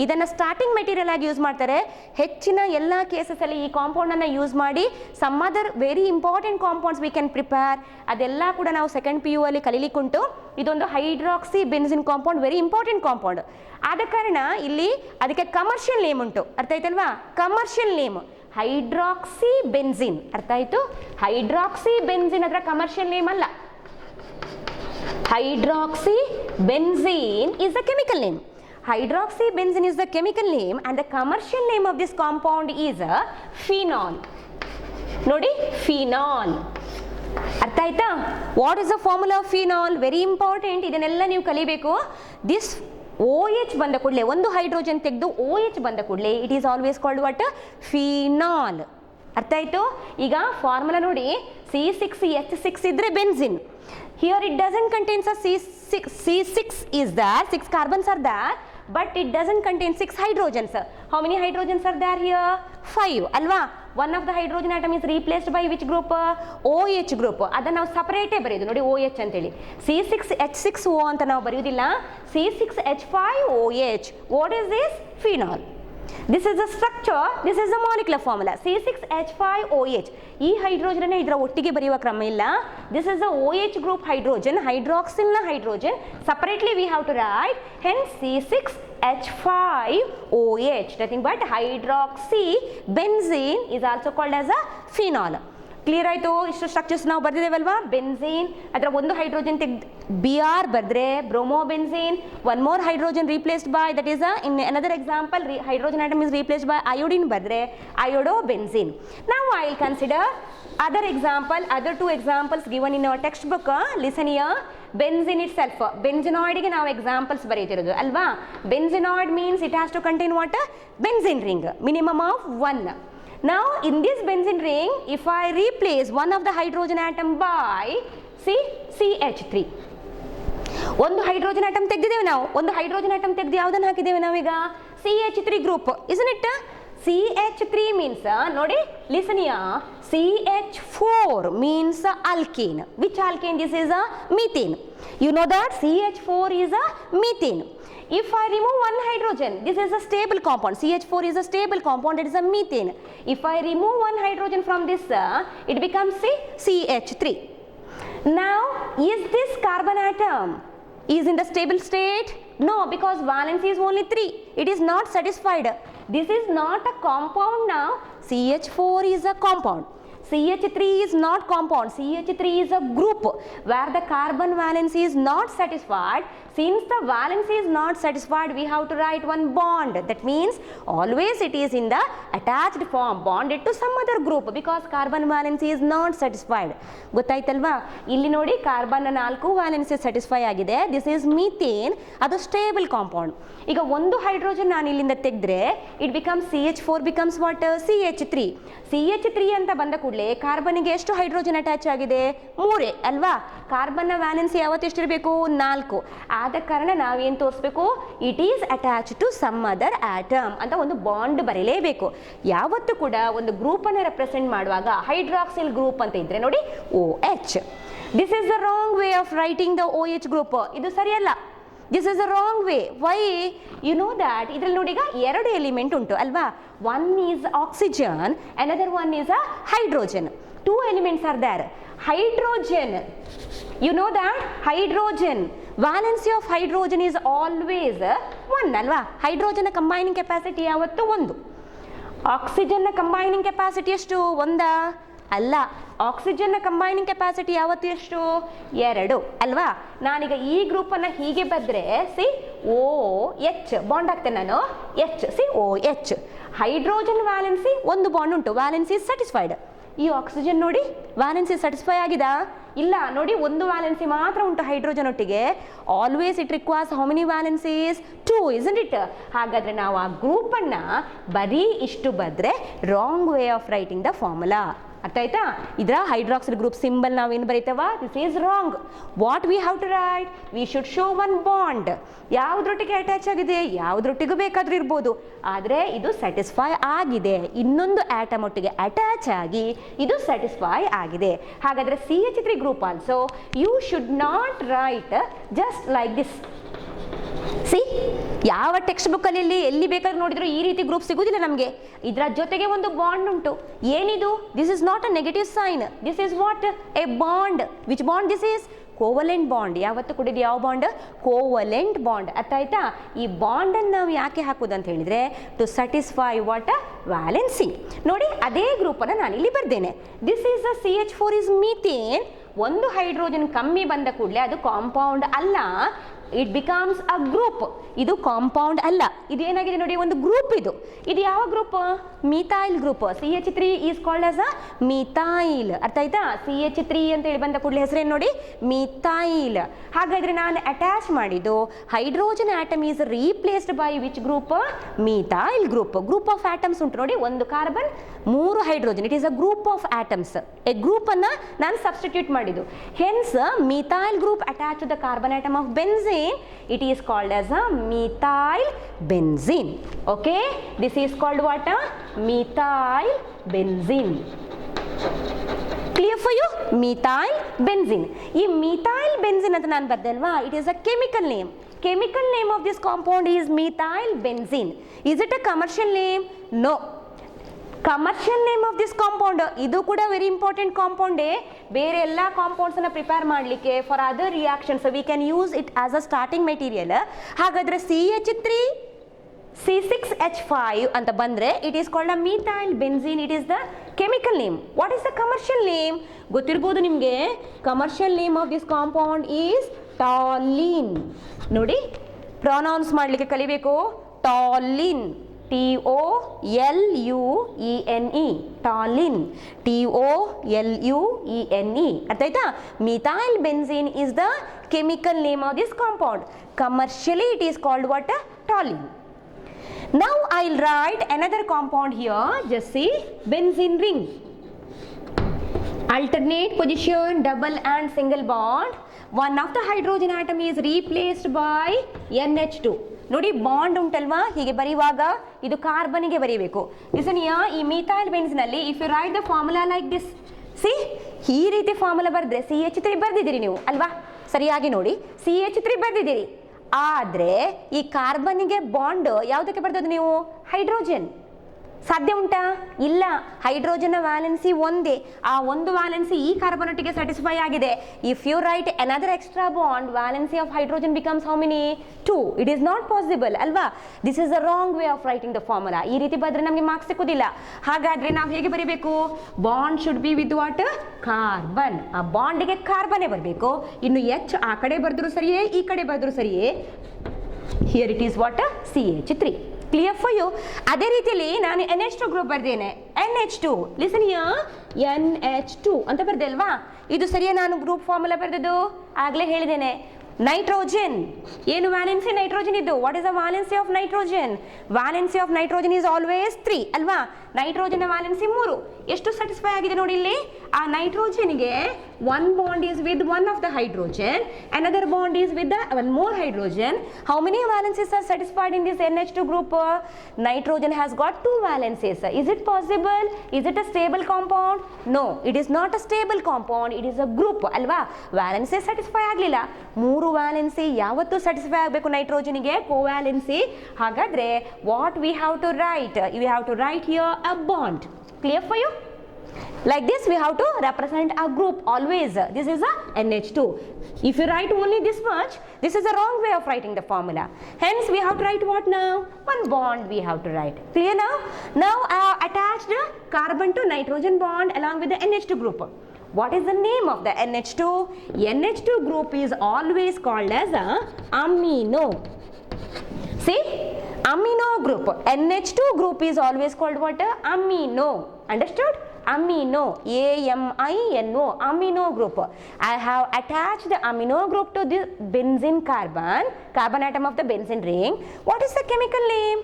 ಇದನ್ನು starting material ಆಗಿ use ಮಾಡ್ತಾರೆ. ಹೆಚ್ಚಿನ ಎಲ್ಲ cases ಅಲ್ಲಿ ಈ compound ಅನ್ನು use ಮಾಡಿ some other very important compounds we can prepare. ಅದೆಲ್ಲ ಕೂಡ ನಾವು ಸೆಕೆಂಡ್ PU ಅಲ್ಲಿ ಕಲಿಲಿಕ್ಕುಂಟು. ಇದೊಂದು hydroxy benzene compound, very important compound. ಆದ ಕಾರಣ ಇಲ್ಲಿ ಅದಕ್ಕೆ ಕಮರ್ಷಿಯಲ್ ನೇಮ್ ಉಂಟು. ಅರ್ಥ ಆಯ್ತಲ್ವಾ? Commercial name hydroxybenzene. ಅರ್ಥ ಆಯ್ತು? ಹೈಡ್ರಾಕ್ಸಿಬೆನ್ಸಿನ್ ಅದರ ಕಮರ್ಷಿಯಲ್ ನೇಮ್ ಅಲ್ಲ. Hydroxybenzene is the chemical name. Hydroxybenzene is the chemical name and the commercial name of this compound is a phenol. Nodi, phenol. ಅರ್ಥ ಆಯ್ತಾ? What is the formula of phenol? Very important. ಇದನ್ನೆಲ್ಲ ನೀವು ಕಲಿಬೇಕು. This OH ಬಂದ ಕೂಡಲೇ, ಒಂದು hydrogen ತೆಗೆದು OH ಬಂದ ಕೂಡಲೇ it is always called what? Phenol. ಅರ್ಥ ಆಯ್ತು? ಈಗ ಫಾರ್ಮುಲಾ ನೋಡಿ, C6H6 ಇದ್ರೆ benzene. Here it doesn't contain a C6 is there, 6 carbons are there, but it doesn't contain 6 hydrogens. How many hydrogens are there here? 5 alva. One of the hydrogen atom is replaced by which group? OH group. ಅದನ್ನ ನಾವು ಸಪರೇಟೇ ಬರೆಯೋದು ನೋಡಿ, OH ಅಂತೇಳಿ. C6H6O ಅಂತ ನಾವು ಬರೆಯೋದಿಲ್ಲ, C6H5OH. What is this? Phenol. This is the structure, this is the molecular formula. C6H5OH. ಈ hydrogen ಇದರ ಒಟ್ಟಿಗೆ ಬರೆಯುವ ಕ್ರಮ ಇಲ್ಲ. This is the OH group hydrogen, hydroxyl na hydrogen. Separately we have to write, hence C6H5OH. Nothing but hydroxybenzene is also called as a phenol. Clear ಆಯಿತು? ಇಷ್ಟು structures ನಾವು ಬರ್ದಿದ್ದೇವಲ್ವಾ? Benzene, ಅದರ ಒಂದು ಹೈಡ್ರೋಜನ್ ತೆಗೆದು BR ಬರೆದ್ರೆ bromobenzene. One more hydrogen replaced by, that is in another example hydrogen atom is replaced by iodine ಬರೆದ್ರೆ iodobenzene. ನಾವು I will consider other example, other two examples given in our textbook. Listen here. Benzene itself, benzenoid ಗೆ ನಾವು examples ಬರೆಯುತ್ತಿರೋದು ಅಲ್ವಾ? Benzenoid means it has to contain what? Benzene ring, minimum of 1. Now in this benzene ring, if I replace one of the hydrogen atom by CH3, ಒಂದು hydrogen atom ತೆಗೆದಿದ್ದೇವೆ ನಾವು. ಒಂದು hydrogen atom ತೆಗೆದು ಯಾವುದನ್ನು ಹಾಕಿದ್ದೇವೆ ನಾವೀಗ? CH3 group, isn't it? CH3 means, ನೋಡಿ, listen here, CH4 means alkane. Which alkane? This is a methane. You know that CH4 is a methane. If I remove one hydrogen, this is a stable compound. CH4 is a stable compound, it is a methane. If I remove one hydrogen from this, it becomes CH3. Now, is this carbon atom is in the stable state? No, because valency is only 3. It is not satisfied. This is not a compound now. CH4 is a compound. CH3 is not compound. CH3 is a group where the carbon valency is not satisfied. Since the valency is not satisfied, we have to write one bond. That means always it is in the attached form, bonded to some other group, because carbon valency is not satisfied. ಗೊತ್ತಾಯ್ತಲ್ವಾ? ಇಲ್ಲಿ ನೋಡಿ, carbon 4 valency satisfy ಆಗಿದೆ. This is methane, ಅದು stable compound. ಈಗ ಒಂದು hydrogen ನಾನು ಇಲ್ಲಿಂದ ತೆಗೆದ್ರೆ it becomes CH4 becomes what? CH3. CH3 ಅಂತ ಬಂದ ಕೂಡಲೇ ಕಾರ್ಬನ್ಗೆ ಎಷ್ಟು ಹೈಡ್ರೋಜನ್ ಅಟ್ಯಾಚ್ ಆಗಿದೆ? 3 ಅಲ್ವಾ? ಕಾರ್ಬನ್ನ ವ್ಯಾಲೆನ್ಸಿ ಯಾವತ್ತು ಎಷ್ಟಿರಬೇಕು? 4. ಆದ ಕಾರಣ ನಾವೇನು ತೋರಿಸ್ಬೇಕು? It is attach to some other atom ಅಂತ ಒಂದು ಬಾಂಡ್ ಬರೀಲೇಬೇಕು. ಯಾವತ್ತು ಕೂಡ ಒಂದು ಗ್ರೂಪನ್ನು ರೆಪ್ರೆಸೆಂಟ್ ಮಾಡುವಾಗ ಹೈಡ್ರಾಕ್ಸಿಲ್ ಗ್ರೂಪ್ ಅಂತ ಇದ್ರೆ ನೋಡಿ, OH. This is the wrong way of writing the OH group. ಇದು ಸರಿಯಲ್ಲ. This is the wrong way. Why? You know that ಇದರಲ್ಲಿ ನೋಡಿ, ಈಗ 2 ಎಲಿಮೆಂಟ್ ಉಂಟು ಅಲ್ವಾ? One is oxygen, another one is a hydrogen. 2 elements are there. Hydrogen, you know that hydrogen, valency of hydrogen is always 1 alva? Hydrogen combining capacity yavattu 1. Oxygen combining capacity ಎಷ್ಟು? 1 ಅಲ್ಲ. Oxygen combining capacity ಯಾವತ್ತು ಎಷ್ಟು? 2 ಅಲ್ವಾ? ನಾನೀಗ ಈ group ಅನ್ನ ಹೀಗೆ ಬದ್ರೆ COH bond ಆಗ್ತೇನೆ ನಾನು, H COH. Hydrogen valency 1 bond ಉಂಟು, ವ್ಯಾಲೆನ್ಸಿ ಸ್ಯಾಟಿಸ್ಫೈಡ್. ಈ ಆಕ್ಸಿಜನ್ ನೋಡಿ ವ್ಯಾಲೆನ್ಸಿ ಸ್ಯಾಟಿಸ್ಫೈ ಆಗಿದಾ? ಇಲ್ಲ ನೋಡಿ, ಒಂದು ವ್ಯಾಲೆನ್ಸಿ ಮಾತ್ರ ಉಂಟು ಹೈಡ್ರೋಜನ್ ಒಟ್ಟಿಗೆ. Always it requires how many valencies? 2, isn't it? ಹಾಗಾದ್ರೆ ನಾವು ಆ ಗ್ರೂಪನ್ನು ಬರೀ ಇಷ್ಟು ಬರೆದ್ರೆ wrong way of writing the formula. ಅರ್ಥ ಆಯ್ತಾ? ಇದರ ಹೈಡ್ರಾಕ್ಸಿಲ್ ಗ್ರೂಪ್ ಸಿಂಬಲ್ ನಾವೇನು ಬರೀತೇವ? This is wrong. What we have to write? We should show one bond. ಯಾವುದ್ರೊಟ್ಟಿಗೆ ಅಟ್ಯಾಚ್ ಆಗಿದೆ, ಯಾವುದ್ರೊಟ್ಟಿಗೂ ಬೇಕಾದ್ರೂ ಇರ್ಬೋದು, ಆದರೆ ಇದು ಸ್ಯಾಟಿಸ್ಫೈ ಆಗಿದೆ, ಇನ್ನೊಂದು ಆಟಮ್ ಒಟ್ಟಿಗೆ ಅಟ್ಯಾಚ್ ಆಗಿ ಇದು ಸ್ಯಾಟಿಸ್ಫೈ ಆಗಿದೆ. ಹಾಗಾದರೆ CH3 group also you should not write just like this. See, ಯಾವ ಟೆಕ್ಸ್ಟ್ ಬುಕ್ಕಲ್ಲಿ ಎಲ್ಲಿ ಬೇಕಾದ್ರೂ ನೋಡಿದ್ರು ಈ ರೀತಿ ಗ್ರೂಪ್ ಸಿಗುವುದಿಲ್ಲ ನಮಗೆ. ಇದರ ಜೊತೆಗೆ ಒಂದು ಬಾಂಡ್ ಉಂಟು. ಏನಿದು? This is not a negative sign, this is what? A bond. Which bond this is? Covalent bond. ಯಾವತ್ತು ಕೂಡ ಇದು ಯಾವ ಬಾಂಡ್? Covalent bond. ಅರ್ಥ ಆಯ್ತಾ? ಈ ಬಾಂಡನ್ನು ನಾವು ಯಾಕೆ ಹಾಕೋದು ಅಂತ ಹೇಳಿದರೆ ಟು ಸ್ಯಾಟಿಸ್ಫೈ ವಾಟ್? ವ್ಯಾಲೆನ್ಸಿ. ನೋಡಿ, ಅದೇ ಗ್ರೂಪನ್ನು ನಾನಿಲ್ಲಿ ಬರ್ದೇನೆ. This is a CH4 is methane. ಒಂದು ಹೈಡ್ರೋಜನ್ ಕಮ್ಮಿ ಬಂದ ಕೂಡಲೇ ಅದು ಕಾಂಪೌಂಡ್ ಅಲ್ಲ, ಇಟ್ ಬಿಕಮ್ಸ್ ಅ ಗ್ರೂಪ್. ಇದು ಕಾಂಪೌಂಡ್ ಅಲ್ಲ, ಇದೇನಾಗಿದೆ ನೋಡಿ, ಒಂದು ಗ್ರೂಪ್. ಇದು ಯಾವ group? Methyl group. CH3 is called as a methyl. ಅರ್ಥ ಆಯ್ತಾ? CH3 ಅಂತ ಹೇಳಿ ಬಂದ ಕೂಡಲೇ ಹೆಸರೇನು ನೋಡಿ? ಮೀಥೈಲ್. ಹಾಗಾದ್ರೆ ನಾನು ಅಟ್ಯಾಚ್ ಮಾಡಿದ್ದು hydrogen atom is replaced by which group? Methyl group. Group of atoms ಉಂಟು ನೋಡಿ, ಒಂದು carbon, 3 hydrogen. It is a group of atoms. A group ಅನ್ನ ನಾನು ಸಬ್ಸ್ಟಿಟ್ಯೂಟ್ ಮಾಡಿದ್ದು. Hence methyl group attach to the carbon atom of benzene, it is called as a methyl benzene. Okay, this is called what? Methyl benzene. Clear for you? Methyl benzene. ಈ methyl benzene ಅಂತ ನಾನು ಬರ್ದಲ್ವಾ, it is a chemical name. Chemical name of this compound is methyl benzene. Is it a commercial name? No. Commercial name of this compound. ಇದು ಕೂಡ very important ಕಾಂಪೌಂಡೇ. ಬೇರೆ ಎಲ್ಲ ಕಾಂಪೌಂಡ್ಸನ್ನು prepare ಮಾಡಲಿಕ್ಕೆ for other reactions we can use it as a starting material. ಹಾಗಾದರೆ CH3 C6H5 ಅಂತ ಬಂದರೆ it is called a methyl benzene. It is the chemical name. What is the commercial name? ಗೊತ್ತಿರ್ಬೋದು ನಿಮಗೆ. Commercial name of this compound is toluene. ನೋಡಿ, pronounce ಮಾಡಲಿಕ್ಕೆ ಕಲಿಬೇಕು. Toluene. TOLUENE. Toluene. TOLUENE. ಅರ್ಥ ಆಯ್ತಾ? Methyl benzene is the chemical name of this compound. Commercially it is called what? Toluene. Now I'll write another compound here. Just see, benzene ring. Alternate position, double and single bond. One of the hydrogen atom is replaced by NH2. ನೋಡಿ, bond ಉಂಟಲ್ವಾ, ಹೀಗೆ ಬರೆಯುವಾಗ ಇದು ಕಾರ್ಬನ್ಗೆ ಬರೀಬೇಕು. ಲಿಸನಿಯ, ಈ methyl ಬೆನ್ಝೀನಲ್ಲಿ if you write the formula like this, see, ಈ ರೀತಿ ಫಾರ್ಮುಲಾ ಬರೆದ್ರೆ CH3 ಬರೆದಿದ್ದೀರಿ ನೀವು ಅಲ್ವಾ? ಸರಿಯಾಗಿ ನೋಡಿ, CH3 ಬರೆದಿದ್ದೀರಿ. ಆದರೆ ಈ ಕಾರ್ಬನ್ಗೆ ಬಾಂಡ್ ಯಾವುದಕ್ಕೆ ಬರೆದದ್ದು ನೀವು? ಹೈಡ್ರೋಜನ್. ಸಾಧ್ಯ ಉಂಟಾ? ಇಲ್ಲ. ಹೈಡ್ರೋಜನ್ನ ವ್ಯಾಲೆನ್ಸಿ ಒಂದೇ. ಆ ಒಂದು ವ್ಯಾಲೆನ್ಸಿ ಈ ಕಾರ್ಬನ್ ಒಟ್ಟಿಗೆ ಸ್ಯಾಟಿಸ್ಫೈ ಆಗಿದೆ. If you write another extra bond, valency of hydrogen becomes how many? 2. It is not possible ಅಲ್ವಾ? This is a wrong way of writing the formula. ಈ ರೀತಿ ಬರೆದ್ರೆ ನಮಗೆ ಮಾರ್ಕ್ಸ್ ಸಿಕ್ಕುದಿಲ್ಲ. ಹಾಗಾದ್ರೆ ನಾವು ಹೇಗೆ ಬರೀಬೇಕು? Bond should be with what? Carbon. ಆ ಬಾಂಡ್ಗೆ ಕಾರ್ಬನ್ನೇ ಬರಬೇಕು. ಇನ್ನು H ಆ ಕಡೆ ಬರೆದ್ರು ಸರಿಯೇ, ಈ ಕಡೆ ಬರೆದ್ರು ಸರಿಯೇ. Here it is what? CH3. Clear for you? ಅದೇ ರೀತಿಯಲ್ಲಿ ನಾನು NH2 group ಬರ್ದೇನೆ. NH2, listen here, NH2 ಅಂತ ಬರ್ದೆ ಅಲ್ವಾ? ಇದು ಸರಿಯಾ? ನಾನು ಗ್ರೂಪ್ ಫಾರ್ಮುಲಾ ಬರೆದದ್ದು ಆಗಲೇ ಹೇಳಿದ್ದೇನೆ. ನೈಟ್ರೋಜನ್, ಏನು ವ್ಯಾಲೆನ್ಸಿ ನೈಟ್ರೋಜನ್ ಇದ್ದು? What is the valency of nitrogen? Valency of nitrogen is always 3 ಅಲ್ವಾ? Nitrogen valency 3. ಎಷ್ಟು ಸ್ಯಾಟಿಸ್ಫೈ ಆಗಿದೆ ನೋಡಿ ಇಲ್ಲಿ. ಆ ನೈಟ್ರೋಜನ್ಗೆ one bond is with one of the hydrogen, another bond is with the one more hydrogen. How many valencies are satisfied in this NH2 group? Nitrogen has got 2 valencies. Is it possible? Is it a stable compound? No, it is not a stable compound. It is a group ಅಲ್ವಾ? Valency satisfy ಆಗಲಿಲ್ಲ. 3 valency ಯಾವತ್ತೂ satisfy ಆಗಬೇಕು ನೈಟ್ರೋಜನ್ಗೆ, covalency. ಹಾಗಾದ್ರೆ what we have to write? We have to write here a bond. Clear for you? Like this we have to represent a group always. This is a NH2. If you write only this much, this is a wrong way of writing the formula. Hence we have to write what now? One bond we have to write. Clear now? Now attach the carbon to nitrogen bond along with the NH2 group. What is the name of the NH2? NH2 group is always called as a amino. See? Amino group. NH2 group is always called what? Amino. Understood? amino, A-M-I-N-O, amino group. I have attached the amino group to the benzene carbon atom of the benzene ring. What is the chemical name?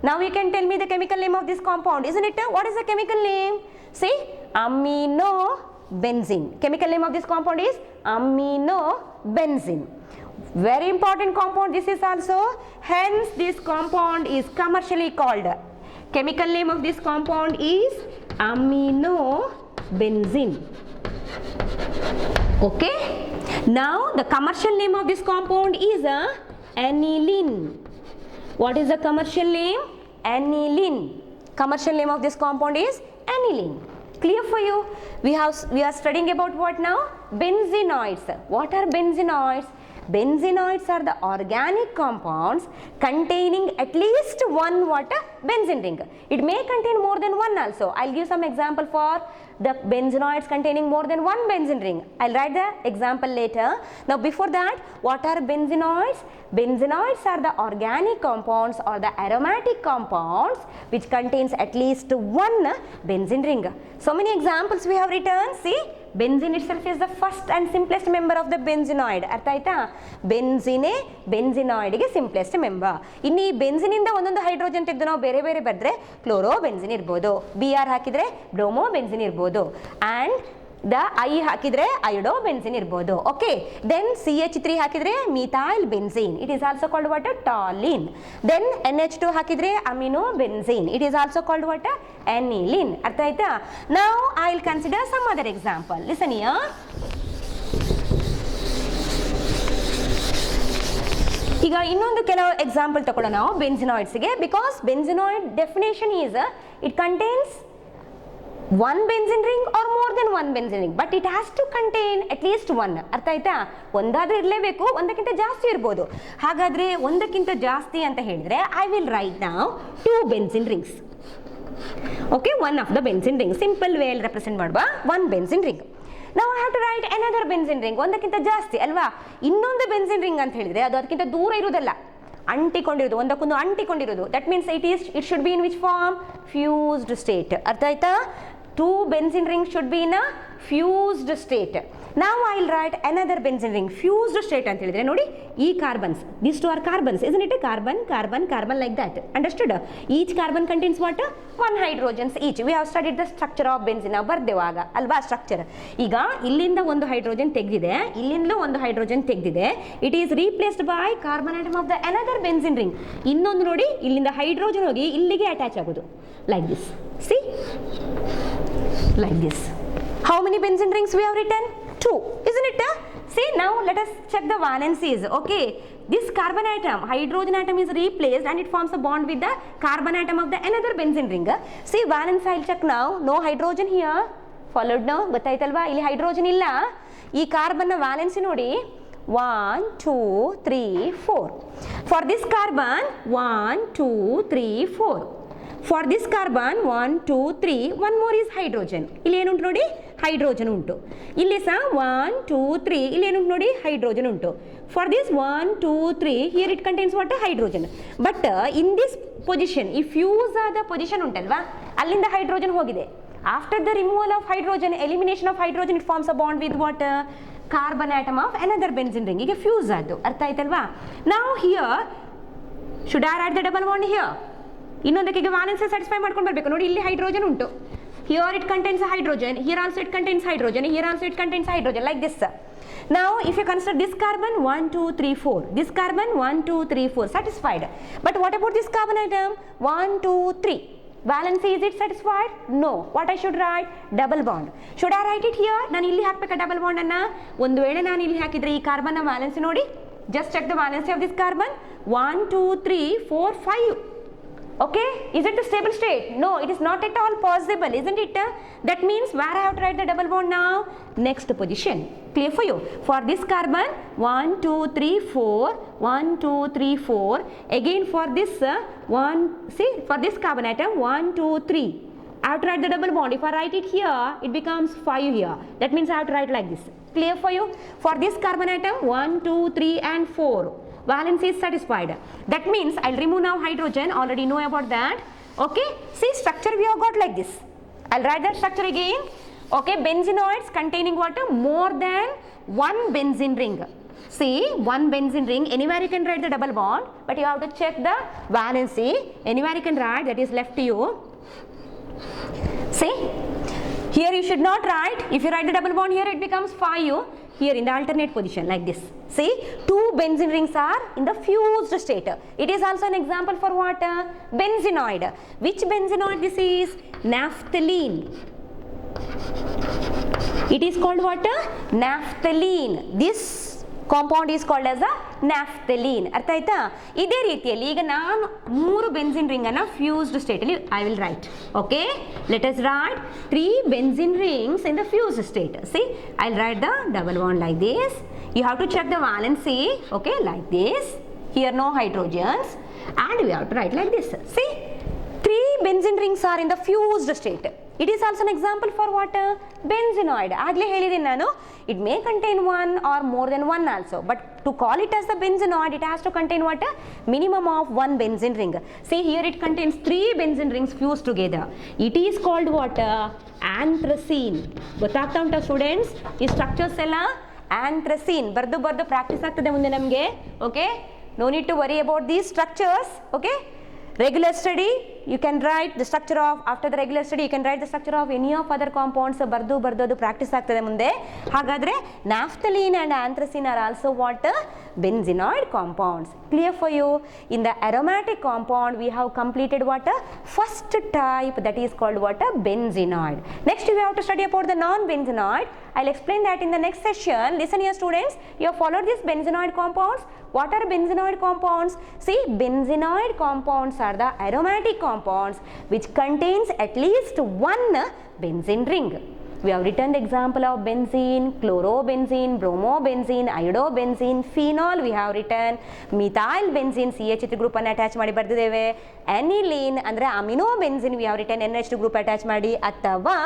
Now you can tell me the chemical name of this compound, isn't it? What is the chemical name? See, aminobenzene. Chemical name of this compound is aminobenzene. Very important compound this is also, hence this compound is commercially called. Chemical name of this compound is aminobenzene. Okay. Now the commercial name of this compound is aniline. What is the commercial name? Aniline. Commercial name of this compound is aniline. Clear for you? We are studying about what now? Benzenoids. What are benzenoids? Benzenoids are the organic compounds containing at least one benzene ring. It may contain more than one also. I'll give some example for the benzenoids containing more than one benzene ring. I'll write the example later. Now before that, what are benzenoids? Benzenoids are the organic compounds or the aromatic compounds which contains at least one benzene ring. So many examples we have written. See, benzene itself is the first and simplest member of the benzenoid. ಅರ್ಥ ಆಯ್ತಾ? ಬೆನ್ಸಿನೇ ಬೆನ್ಸಿನಾಯ್ಡ್ಗೆ simplest member. ಇನ್ನು ಈ ಬೆನ್ಸಿನಿಂದ ಒಂದೊಂದು hydrogen ತೆಗೆದು ನಾವು ಬೇರೆ ಬೇರೆ ಬರೆದ್ರೆ ಕ್ಲೋರೋ ಬೆನ್ಸಿನ್ ಇರ್ಬೋದು, BR ಹಾಕಿದ್ರೆ ಬ್ರೋಮೋ ಬೆನ್ಸಿನ್ ಇರ್ಬೋದು, ಆ್ಯಂಡ್ ದ ಐ ಹಾಕಿದ್ರೆ ಅಯೋಡೋ ಬೆನ್ಸಿನ್ ಇರ್ಬೋದು. ಓಕೆ, ದೆನ್ CH3 ಹಾಕಿದ್ರೆ methyl benzene, it is also called what toluene. Then NH2 ಹಾಕಿದ್ರೆ amino benzene, it is also called what aniline. ಅರ್ಥ ಆಯ್ತಾ? Now I will consider some other example. Listen here. ಈಗ ಇನ್ನೊಂದು ಕೆಲವು example ತಗೊಳ್ಳೋಣ ನಾವು ಬೆನ್ಸಿನಾಯ್ಡ್ಸ್ಗೆ. Because benzenoid definition is it contains one benzene ring or more than one benzene ring, but it has to contain at least one. ಅರ್ಥ ಆಯ್ತಾ? ಒಂದಾದ್ರೂ ಇರಲೇಬೇಕು, ಒಂದಕ್ಕಿಂತ ಜಾಸ್ತಿ ಇರ್ಬೋದು. ಹಾಗಾದ್ರೆ ಒಂದಕ್ಕಿಂತ ಜಾಸ್ತಿ ಅಂತ ಹೇಳಿದ್ರೆ ಐ ವಿಲ್ ರೈಟ್ ನಾವು 2 benzene rings. Okay, one of the benzene ring. Simple way ಅಲ್ಲಿ ರೆಪ್ರೆಸೆಂಟ್ ಮಾಡುವ one benzene ring. ನಾವು have to write another benzene ring. ಒಂದಕ್ಕಿಂತ ಜಾಸ್ತಿ ಅಲ್ವಾ? ಇನ್ನೊಂದು benzene ring ಅಂತ ಹೇಳಿದ್ರೆ ಅದು ಅದಕ್ಕಿಂತ ದೂರ ಇರುವುದಲ್ಲ, ಅಂಟಿಕೊಂಡಿರೋದು, ಒಂದಕ್ಕೊಂದು ಅಂಟಿಕೊಂಡಿರೋದು. That means it should be in which form? Fused state. ಅರ್ಥ ಆಯ್ತಾ? 2 benzene rings should be in a fused state. Now I will write another benzene ring. Fused state ಅಂತ ಹೇಳಿದ್ರೆ ನೋಡಿ, ಈ carbons, these 2 are carbons, isn't it? Carbon, carbon, carbon like that. Understood? Each carbon contains what? 1 hydrogens each. We have studied the structure of benzene. ನಾವು ಬರ್ದೇವಾಗ ಅಲ್ವಾ structure. ಈಗ ಇಲ್ಲಿಂದ ಒಂದು hydrogen ತೆಗೆದಿದೆ, ಇಲ್ಲಿಂದಲೂ ಒಂದು ಹೈಡ್ರೋಜನ್ ತೆಗೆದಿದೆ. It is replaced by carbon atom of the another benzene ring. ಇನ್ನೊಂದು ನೋಡಿ, ಇಲ್ಲಿಂದ ಹೈಡ್ರೋಜನ್ ಹೋಗಿ ಇಲ್ಲಿಗೆ ಅಟ್ಯಾಚ್ ಆಗೋದು. Like this. See? Like this. How many benzene rings we have written? 2, isn't it? See, now let us check the valencies. Okay, this carbon atom, hydrogen atom is replaced and it forms a bond with the carbon atom of the another benzene ring. See, valence I'll check now. No hydrogen here. Followed now. ಗೊತ್ತಾಯ್ತಲ್ವಾ? ಇಲ್ಲಿ hydrogen ಇಲ್ಲ. ಈ ಕಾರ್ಬನ್ನ valency ನೋಡಿ, 1 2 3 4. For this carbon 1 2 3 4. For this carbon 1 2 3, one more is hydrogen. ಇಲ್ಲಿ ಏನು ಉಂಟು ನೋಡಿ? Hydrogen ಉಂಟು. ಇಲ್ಲಿ ಸಹ 1 2 3, ಇಲ್ಲಿ ಏನು ಉಂಟು ನೋಡಿ? ಹೈಡ್ರೋಜನ್ ಉಂಟು. For this 1 2 3, here it contains what? hydrogen. But in this position, ಈ ಫ್ಯೂಸ್ ಆದ ಪೊಸಿಷನ್ ಉಂಟಲ್ವಾ, ಅಲ್ಲಿಂದ ಹೈಡ್ರೋಜನ್ ಹೋಗಿದೆ. After the removal of hydrogen, elimination of hydrogen, it forms a bond with what? Carbon atom of another benzene ring. ಈಗ fuse ಆದ್ದು. ಅರ್ಥ ಆಯ್ತಲ್ವಾ? Now here, should I write the double bond here? ಇನ್ನೊಂದಕ್ಕೆ valence satisfy ಮಾಡ್ಕೊಂಡು ಬರಬೇಕು. ನೋಡಿ, ಇಲ್ಲಿ hydrogen ಉಂಟು. Here it contains hydrogen, here also it contains hydrogen, here also it contains hydrogen, like this. Now if you consider this carbon 1 2 3 4, this carbon 1 2 3 4, satisfied. But what about this carbon atom? 1 2 3. Valency, is it satisfied? No. What I should write? Double bond. Should I write it here? ನಾನು ಇಲ್ಲಿ ಹಾಕಬೇಕಾ double bond ಅನ್ನ? ಒಂದು ವೇಳೆ ನಾನು ಇಲ್ಲಿ ಹಾಕಿದ್ರೆ ಈ ಕಾರ್ಬನ್ ನ ವ್ಯಾಲೆನ್ಸಿ ನೋಡಿ, just check the valency of this carbon. 1 2 3 4 5. Okay, is it the stable state? No, it is not at all possible, isn't it? That means where I have to write the double bond now? Next position. Clear for you? For this carbon 1 2 3 4, 1 2 3 4. Again for this for this carbon atom 1 2 3. I have to write the double bond. If I write it here, it becomes 5 here. That means I have to write like this. Clear for you? For this carbon atom 1 2 3 and 4. Valency is satisfied. That means I'll remove now hydrogen. Already know about that. Okay. See, structure we have got like this. I'll write that structure again. Okay, benzenoids containing what? More than one benzene ring. See, one benzene ring, anywhere you can write the double bond, but you have to check the valency. Anywhere you can write, that is left to you. See, here you should not write. If you write the double bond here, it becomes 5. Here in the alternate position like this. See, 2 benzene rings are in the fused state. It is also an example for what? Benzenoid. Which benzenoid this is? Naphthalene. It is called what? Naphthalene. This compound is called as a naphthalene. ಅರ್ಥ ಆಯ್ತಾ? ಇದೇ ರೀತಿಯಲ್ಲಿ ಈಗ ನಾನು 3 benzene ring ಅನ್ನು fused state ಅಲ್ಲಿ I will write. Okay? Let us write 3 benzene rings in the fused state. See, I'll write the double bond like this. You have to check the valency. Okay, like this. Here no hydrogens, and we have to write like this. See, 3 benzene rings are in the fused state. It is also an example for what? Benzenoid. Agli helidini nanu, it may contain one or more than one also, but to call it as the benzenoid, it has to contain what? Minimum of 1 benzene ring. See, here it contains 3 benzene rings fused together. It is called what? Anthracene. ಗೊತ್ತಾಗ್ತಾ ಉಂಟಾ students? ಈ structures ಎಲ್ಲ anthracene. ಬರ್ದು practice ಆಗ್ತದೆ ಮುಂದೆ ನಮಗೆ. Okay, no need to worry about these structures. Okay, regular study, you can write the structure of, after the regular study you can write the structure of any of other compounds. ಬರ್ದು ಅದು practice ಆಗ್ತದೆ ಮುಂದೆ. ಹಾಗಾದರೆ naphthalene and anthracene are also what? Benzenoid compounds. Clear for you? In the aromatic compound we have completed what? First type, that is called what? Benzenoid. Next we have to study about the non-benzenoid. I'll explain that in the next session. Listen here students, you have followed these benzenoid compounds. What are benzenoid compounds? See, benzenoid compounds are the aromatic compounds which contains at least one benzene ring. We have written the example of benzene, chlorobenzene, bromobenzene, iodobenzene, phenol we have written, methyl benzene CH3 group ಅನ್ನು attach ಮಾಡಿ ಬರ್ದಿದ್ದೇವೆ, aniline ಅಂದರೆ amino benzene we have written NH2 group attach ಮಾಡಿ, ಅಥವಾ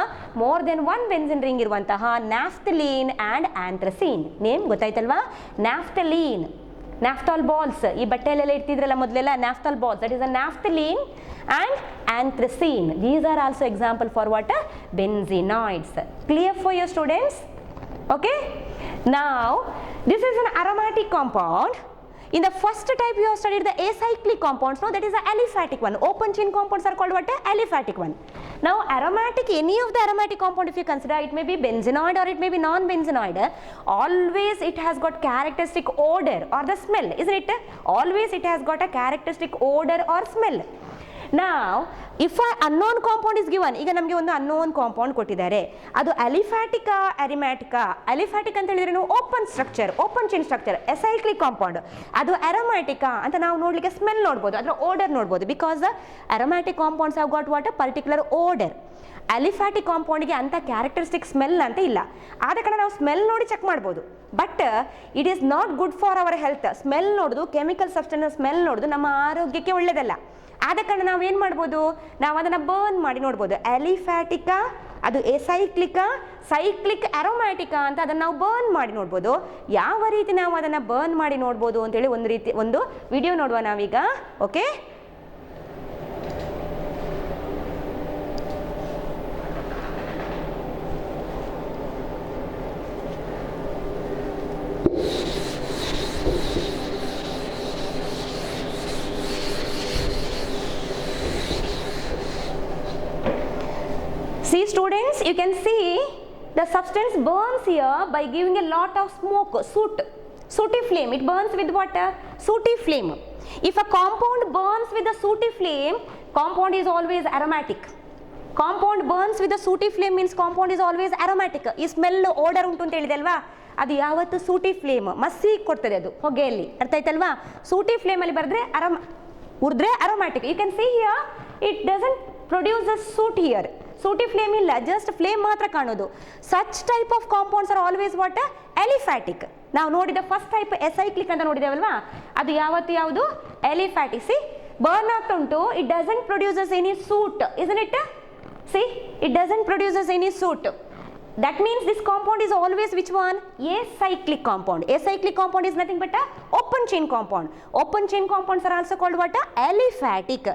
more than one benzene ring ಇರುವಂತಹ naphthalene and anthracene. Name ಗೊತ್ತಾಯ್ತಲ್ವಾ? naphthalene, naphthol balls, ಈ ಬಟ್ಟೆಯಲ್ಲೆಲ್ಲ ಇರ್ತಿದ್ರಲ್ಲ ಮೊದಲೆಲ್ಲ naphthol balls, that is a naphthalene and anthracene. These are also example for what? Benzenoids. Clear for your students? Okay, now this is an aromatic compound. In the first type you have studied the acyclic compounds. Now that is the aliphatic one. Open chain compounds are called what? Aliphatic one. Now aromatic, any of the aromatic compound if you consider, it may be benzenoid or it may be non-benzenoid, always it has got characteristic odor or the smell, isn't it? Always it has got a characteristic odor or smell. Now if an unknown compound is given, ಈಗ ನಮಗೆ ಒಂದು unknown compound ಕೊಟ್ಟಿದ್ದಾರೆ, ಅದು ಅಲಿಫ್ಯಾಟಿಕಾ ಅರೋಮ್ಯಾಟಿಕಾ? ಅಲಿಫ್ಯಾಟಿಕ್ ಅಂತ ಹೇಳಿದ್ರೆ ನಾವು open structure, open chain structure, acyclic compound. ಅದು ಅರೋಮ್ಯಾಟಿಕಾ ಅಂತ ನಾವು ನೋಡಲಿಕ್ಕೆ ಸ್ಮೆಲ್ ನೋಡ್ಬೋದು, ಅದರ ಓಡರ್ ನೋಡ್ಬೋದು, because aromatic compounds have got what? Particular odour. Aliphatic ಕಾಂಪೌಂಡ್ಗೆ ಅಂತ ಕ್ಯಾರೆಕ್ಟರಿಸ್ಟಿಕ್ ಸ್ಮೆಲ್ ಅಂತ ಇಲ್ಲ, ಆದ ಕಾರಣ ನಾವು ಸ್ಮೆಲ್ ನೋಡಿ ಚೆಕ್ ಮಾಡ್ಬೋದು, but it is not good for our health. Smell ನೋಡೋದು, ಕೆಮಿಕಲ್ ಸಬ್ಸ್ಟೆನ್ಸ್ ಸ್ಮೆಲ್ ನೋಡೋದು ನಮ್ಮ ಆರೋಗ್ಯಕ್ಕೆ ಒಳ್ಳೆಯದಲ್ಲ. ಆದ ಕಾರಣ ನಾವು ಏನು ಮಾಡ್ಬೋದು? ನಾವು ಅದನ್ನು ಬರ್ನ್ ಮಾಡಿ ನೋಡ್ಬೋದು. ಅಲಿಫ್ಯಾಟಿಕಾ, ಅದು ಎಸೈಕ್ಲಿಕಾ, ಸೈಕ್ಲಿಕ್ ಅರೋಮ್ಯಾಟಿಕಾ ಅಂತ ಅದನ್ನು ನಾವು ಬರ್ನ್ ಮಾಡಿ ನೋಡ್ಬೋದು. ಯಾವ ರೀತಿ ನಾವು ಅದನ್ನು ಬರ್ನ್ ಮಾಡಿ ನೋಡ್ಬೋದು ಅಂತೇಳಿ ಒಂದು ವಿಡಿಯೋ ನೋಡುವ ನಾವೀಗ. Okay, see students, you can see the substance burns here by giving a lot of smoke, sooty flame. It burns with what? Sooty flame. If a compound burns with a sooty flame, compound is always aromatic. Compound burns with a sooty flame means compound is always aromatic. ಈ smell odour ಉಂಟು ಅಂತ ಹೇಳಿದೆ ಅಲ್ವಾ, ಅದು ಯಾವತ್ತು ಸೂಟಿ flame ಮಸಿ ಕೊಡ್ತದೆ, ಅದು ಹೊಗೆಯಲ್ಲಿ. ಅರ್ಥ ಆಯ್ತಲ್ವಾ? ಸೂಟಿ ಫ್ಲೇಮಲ್ಲಿ ಬರೆದ್ರೆ ಉರಿದ್ರೆ aromatic. You can see here it doesn't produce a soot here. Sooty flame ಇಲ್ಲ, ಜಸ್ಟ್ ಫ್ಲೇಮ್ ಮಾತ್ರ ಕಾಣೋದು. Such type of compounds are always what? Aliphatic. ನಾವು ನೋಡಿದ ಫಸ್ಟ್ ಟೈಪ್ ಎಸೈಕ್ಲಿಕ್ ಅಂತ ನೋಡಿದೇವಲ್ವಾ, ಅದು ಯಾವುದು? ಎಲಿಫ್ಯಾಟಿಕ್. ಸಿ, ಬರ್ನ್ ಆಗ್ತಾ ಉಂಟು, it doesn't produces any soot, isn't it? See, it doesn't produces any soot. that means this compound is always which one? Acyclic compound. Acyclic compound is nothing but a open chain compound. Open chain compounds are also called what? Aliphatic.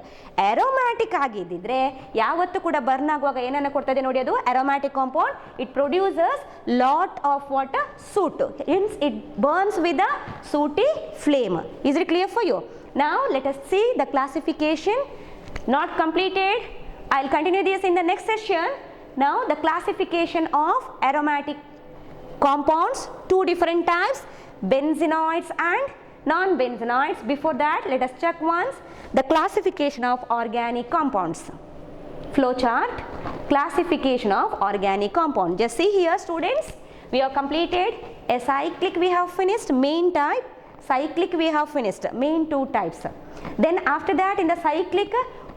Aromatic ಆಗಿದ್ದಿದ್ರೆ ಯಾವತ್ತೂ ಕೂಡ burn ಆಗುವಾಗ ಏನನ್ನ ಕೊಡ್ತದೆ ನೋಡಿ ಅದು aromatic compound. It produces lot of what? Soot. Hence it burns with a sooty flame. Is it clear for you? Now let us see the classification. Not completed. I'll continue this in the next session. Now the classification of aromatic compounds, two different types, benzenoids and non-benzenoids. Before that, let us check once the classification of organic compounds. Flowchart, classification of organic compound. Just see here students, we have completed acyclic, we have finished main type, cyclic we have finished main two types. Then after that in the cyclic,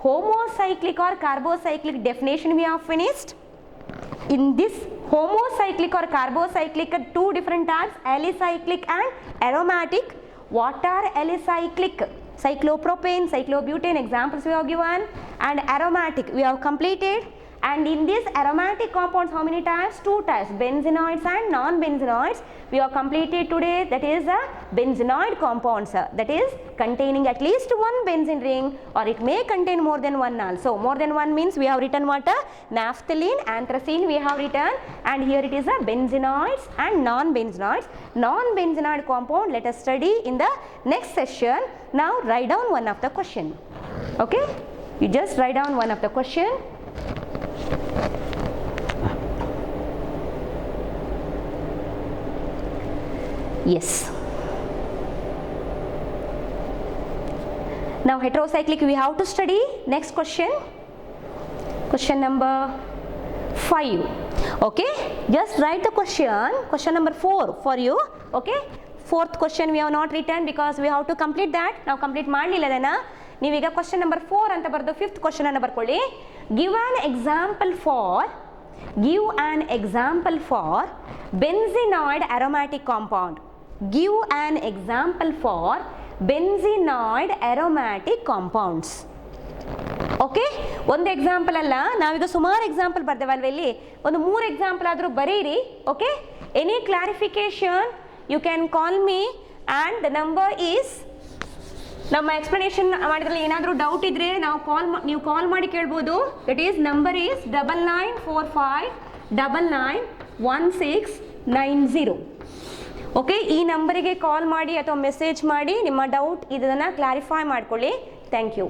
homocyclic or carbocyclic definition we have finished. In this homocyclic or carbocyclic, two different types, alicyclic and aromatic. What are alicyclic? Cyclopropane, cyclobutane, examples we have given, and aromatic we have completed. And in this aromatic compounds, how many types? Two types, benzenoids and non-benzenoids. We have completed today, that is a benzenoid compounds, that is containing at least one benzene ring, or it may contain more than one also. More than one means we have written what? Naphthalene, anthracene we have written, and here it is a benzenoids and non-benzenoids. Non-benzenoid compound let us study in the next session. Now write down one of the question. Okay, you just write down one of the question. Yes. Now heterocyclic we have to study. Next question. Question number 5. Okay. Just write the question. Question number 4 for you. Okay. Fourth question we have not written because we have to complete that. Now complete ಮಾಡಲಿಲ್ಲ ಅದನ್ನ. ನೀವೀಗ question number 4 ಅಂತ ಬರೆದು fifth question ಅನ್ನು ಬರ್ಕೊಳ್ಳಿ. Give an example for benzenoid aromatic compound. Give an example for benzenoid aromatic compounds. Okay, ಒಂದು example ಅಲ್ಲ, ನಾವೀಗ ಸುಮಾರು ಎಕ್ಸಾಂಪಲ್ ಬರ್ದೇವಲ್ವ, ಇಲ್ಲಿ ಒಂದು 3 ಎಕ್ಸಾಂಪಲ್ ಆದರೂ ಬರೀರಿ. Okay, any clarification you can call me and the number is, ನಮ್ಮ ಎಕ್ಸ್ಪ್ಲನೇಷನ್ ಮಾಡಿದ್ರಲ್ಲಿ ಏನಾದರೂ ಡೌಟ್ ಇದ್ದರೆ ನೀವು ಕಾಲ್ ಮಾಡಿ ಕೇಳ್ಬೋದು. That is number is 9945991690. Okay, ಈ ನಂಬರಿಗೆ ಕಾಲ್ ಮಾಡಿ ಅಥವಾ ಮೆಸೇಜ್ ಮಾಡಿ ನಿಮ್ಮ ಡೌಟ್ ಇದನ್ನು ಕ್ಲಾರಿಫೈ ಮಾಡ್ಕೊಳ್ಳಿ. Thank you.